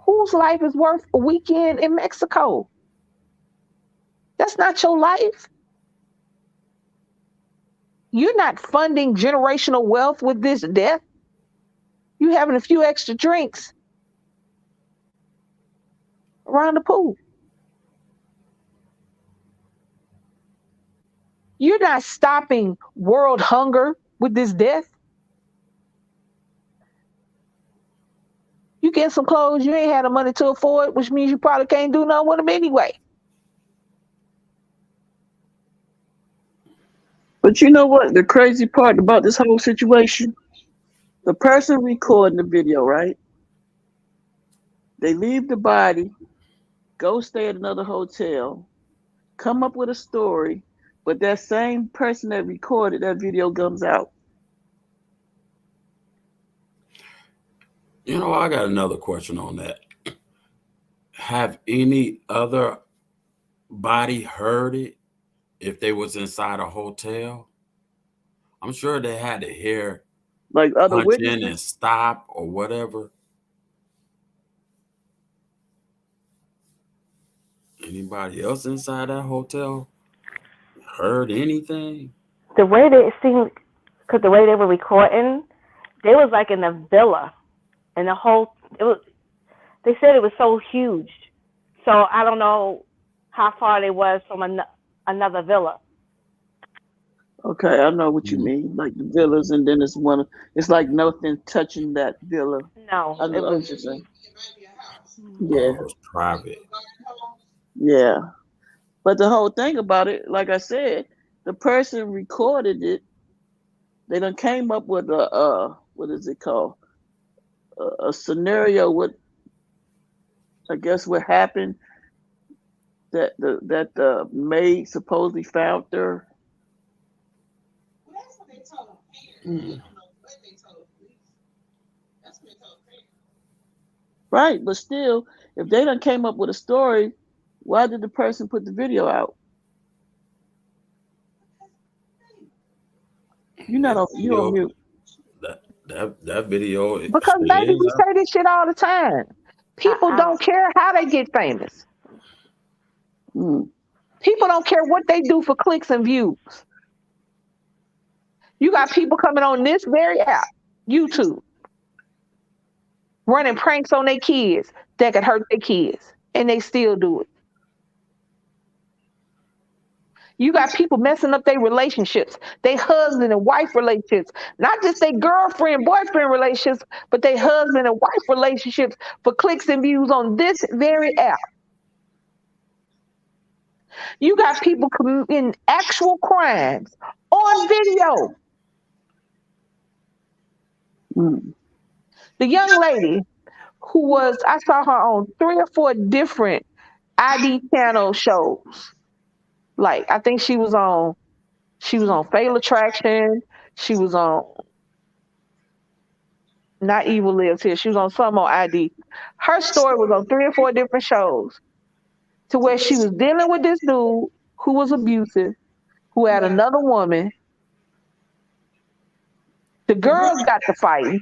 Whose life is worth a weekend in Mexico? That's not your life. You're not funding generational wealth with this death. You having a few extra drinks around the pool. You're not stopping world hunger with this death. You get some clothes you ain't had the money to afford, which means you probably can't do nothing with them anyway. But you know what? The crazy part about this whole situation, the person recording the video, right? They leave the body, go stay at another hotel, come up with a story, but that same person that recorded that video comes out. You know, I got another question on that. Have any other body heard it if they was inside a hotel? I'm sure they had to hear Like other punch in and witnesses? stop or whatever. Anybody else inside that hotel heard anything? The way they seemed, because the way they were recording, they was like in a villa, and the whole it was. They said it was so huge, so I don't know how far they was from another villa. Okay, I know what you mean. Like the villas, and then it's one. It's like nothing touching that villa. No, I it know what was you're saying. Oh, Yeah, it was private. yeah. But the whole thing about it, like I said, the person recorded it. They done came up with a what is it called? A scenario. What I guess what happened that the maid supposedly found her. Mm. Right, but still, if they done came up with a story, why did the person put the video out? You're not on. You on mute. That video Because, baby, is we say this shit all the time. People I don't care how they get famous. Mm. People don't care what they do for clicks and views. You got people coming on this very app, YouTube, running pranks on their kids that could hurt their kids, and they still do it. You got people messing up their relationships, their husband and wife relationships, not just their girlfriend, boyfriend relationships, but their husband and wife relationships for clicks and views on this very app. You got people committing actual crimes on video. Mm. The young lady who was, I saw her on 3 or 4 different ID channel shows. Like, I think she was on Fatal Attraction. She was on not Evil Lives Here. She was on some on ID. Her story was on 3 or 4 different shows to where she was dealing with this dude who was abusive, who had another woman. The girls got to fighting.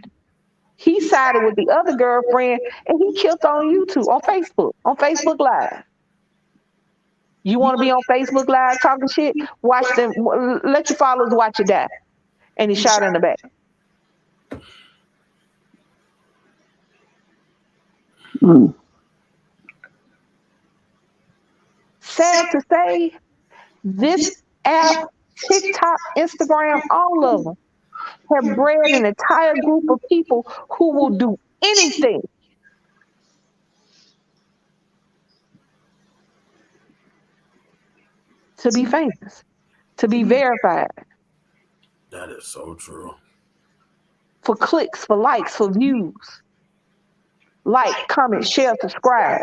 He sided with the other girlfriend and he killed her on YouTube, on Facebook Live. You want to be on Facebook Live talking shit? Watch them. Let your followers watch you die. And he shot her in the back. Mm. Sad to say, this app, TikTok, Instagram, all of them have bred an entire group of people who will do anything to be famous, to be verified, That is so true. for clicks, for likes, for views. Like, comment, share, subscribe.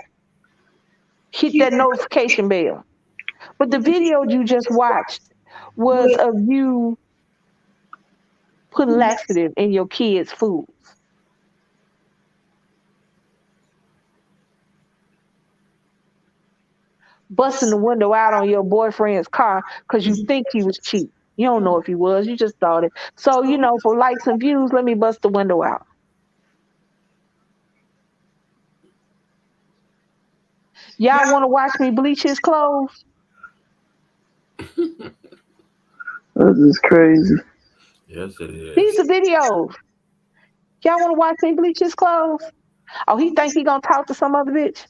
hit that notification bell. But the video you just watched was of you putting laxative in your kids' food, busting the window out on your boyfriend's car because you think he was cheap. You don't know if he was, you just thought it. So, for likes and views, let me bust the window out. Y'all want to watch me bleach his clothes? This is crazy. Yes, it These is. are videos. Y'all want to watch me bleach his clothes? Oh, he think he gonna talk to some other bitch?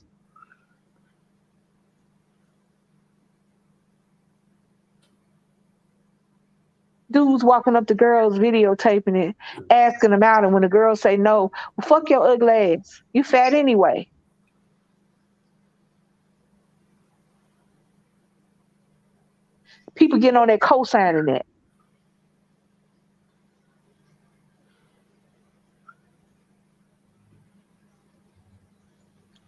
Dudes walking up to girls, videotaping it, asking them out, and when the girls say no, well, fuck your ugly ass. You fat anyway. People getting on that co-signing that.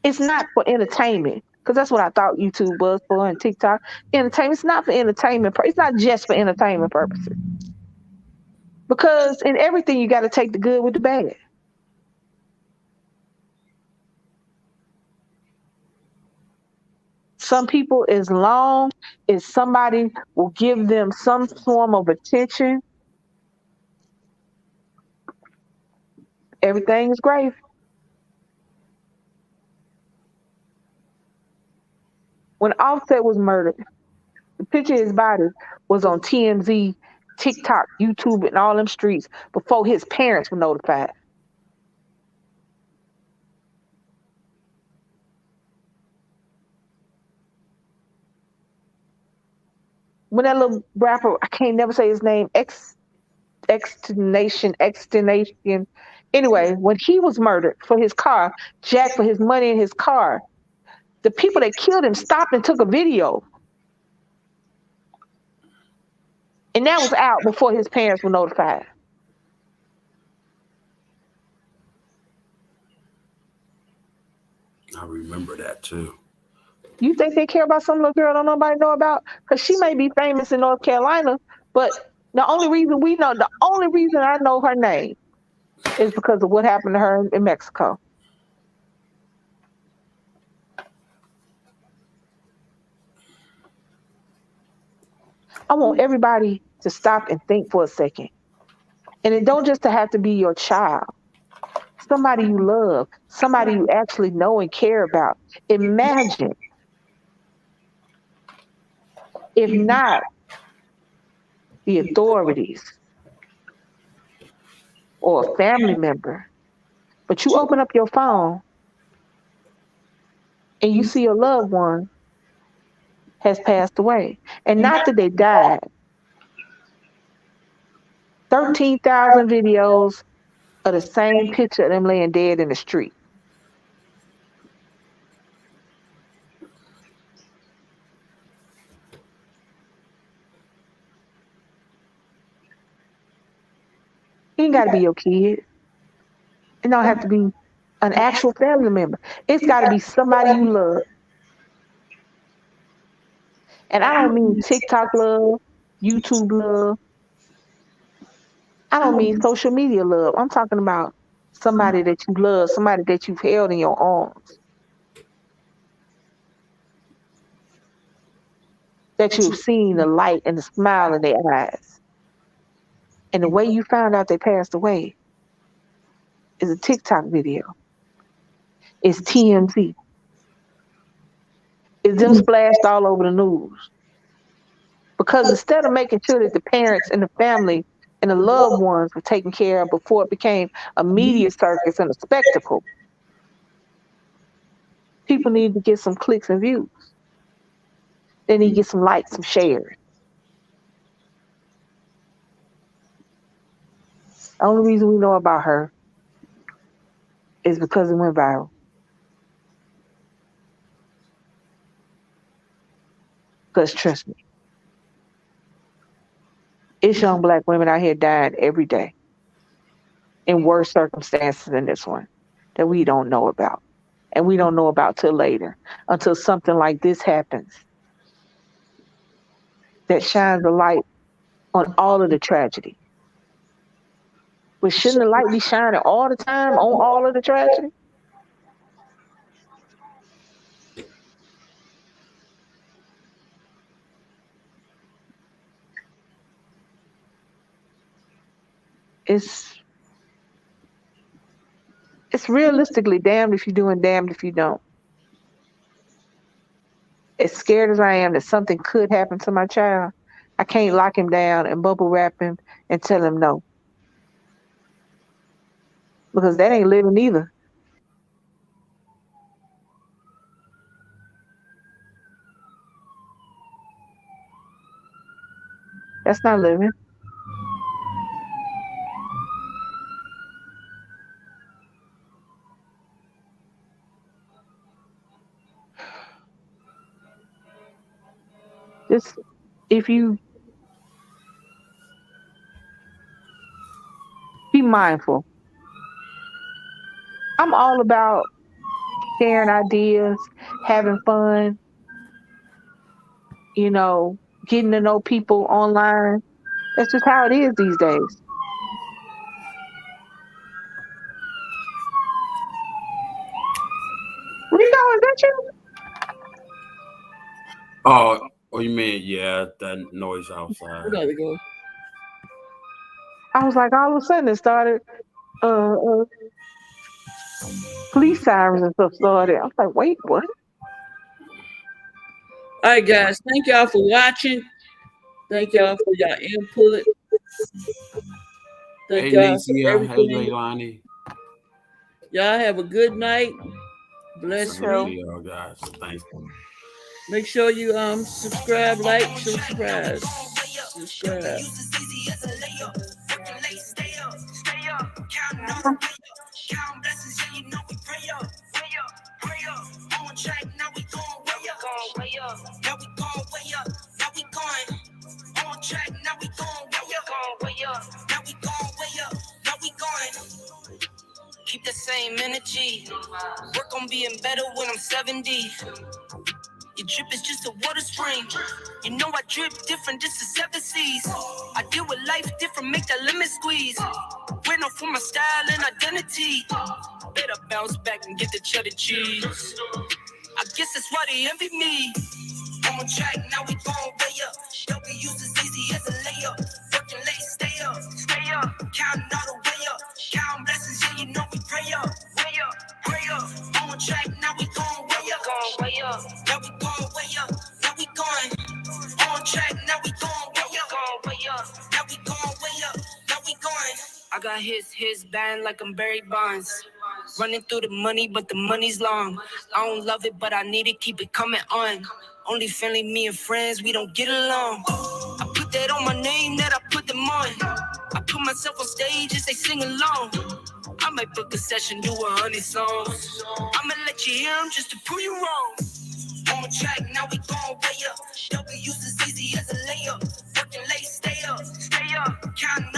It's not for entertainment, because that's what I thought YouTube was for and TikTok. Entertainment. It's not for entertainment. It's not just for entertainment purposes. Because in everything, you got to take the good with the bad. Some people, as long as somebody will give them some form of attention, everything is great. When Offset was murdered, the picture of his body was on TMZ, TikTok, YouTube, and all them streets before his parents were notified. When that little rapper, I can't never say his name, Extination. Anyway, when he was murdered for his car, Jack for his money in his car, the people that killed him stopped and took a video. And that was out before his parents were notified. I remember that too. You think they care about some little girl don't nobody know about? Because she may be famous in North Carolina, but the only reason I know her name is because of what happened to her in Mexico. I want everybody to stop and think for a second. And it don't just have to be your child, somebody you love, somebody you actually know and care about. Imagine if not the authorities or a family member, but you open up your phone and you see your loved one has passed away. And not that they died. 13,000 videos of the same picture of them laying dead in the street. It ain't got to be your kid. It don't have to be an actual family member. It's got to be somebody you love. And I don't mean TikTok love, YouTube love. I don't mean social media love. I'm talking about somebody that you love, somebody that you've held in your arms, that you've seen the light and the smile in their eyes. And the way you found out they passed away is a TikTok video. It's TMZ. It's them splashed all over the news. Because instead of making sure that the parents and the family and the loved ones were taken care of before it became a media circus and a spectacle, people need to get some clicks and views. They need to get some likes, some shares. The only reason we know about her is because it went viral. Because trust me, it's young black women out here dying every day in worse circumstances than this one that we don't know about. and we don't know about till later, until something like this happens that shines a light on all of the tragedy. But shouldn't the light be shining all the time on all of the tragedy? It's realistically damned if you do and damned if you don't. As scared as I am that something could happen to my child, I can't lock him down and bubble wrap him and tell him no. Because that ain't living either. That's not living. Just if you be mindful. I'm all about sharing ideas, having fun, getting to know people online. That's just how it is these days. Rico, is that you? Oh, what you mean? Yeah, that noise outside. We gotta go. I was like, all of a sudden it started, police sirens and stuff started. I was like, wait, what? All right, guys. Thank y'all for watching. Thank y'all for your input. Thank Hey, y'all for Licia. Hey, everything. Leilani. Y'all have a good night. Bless Salute to you. y'all guys. Thank you. Make sure you subscribe, like, subscribe. Subscribe. Keep the same energy. Work on being better when I'm 70. Your drip is just a water spring. You know I drip different, this is 7 seas. I deal with life different, make that lemon squeeze. Went off for my style and identity. Better bounce back and get the cheddar cheese. I guess that's why they envy me. I'm on track, now we going way up. Don't be used as easy as a layup. Working late, stay up. Counting all the way up. Counting blessings, yeah, you know we pray up. Pray up. I'm on track, now we going way up. Now we going way up. Now we going on track, now we going way up. Now we going way up. Now we going. I got his band like I'm Barry Bonds. Running through the money, but the money's long. I don't love it, but I need it, keep it coming on. Only family, me and friends, we don't get along. I put that on my name, that I put them on. I put myself on stage as they sing along. I might book a session, do 100 songs. I'ma let you hear them just to prove you wrong. On track, now we going way up. W's as easy as a layup. Working late, stay up. Counting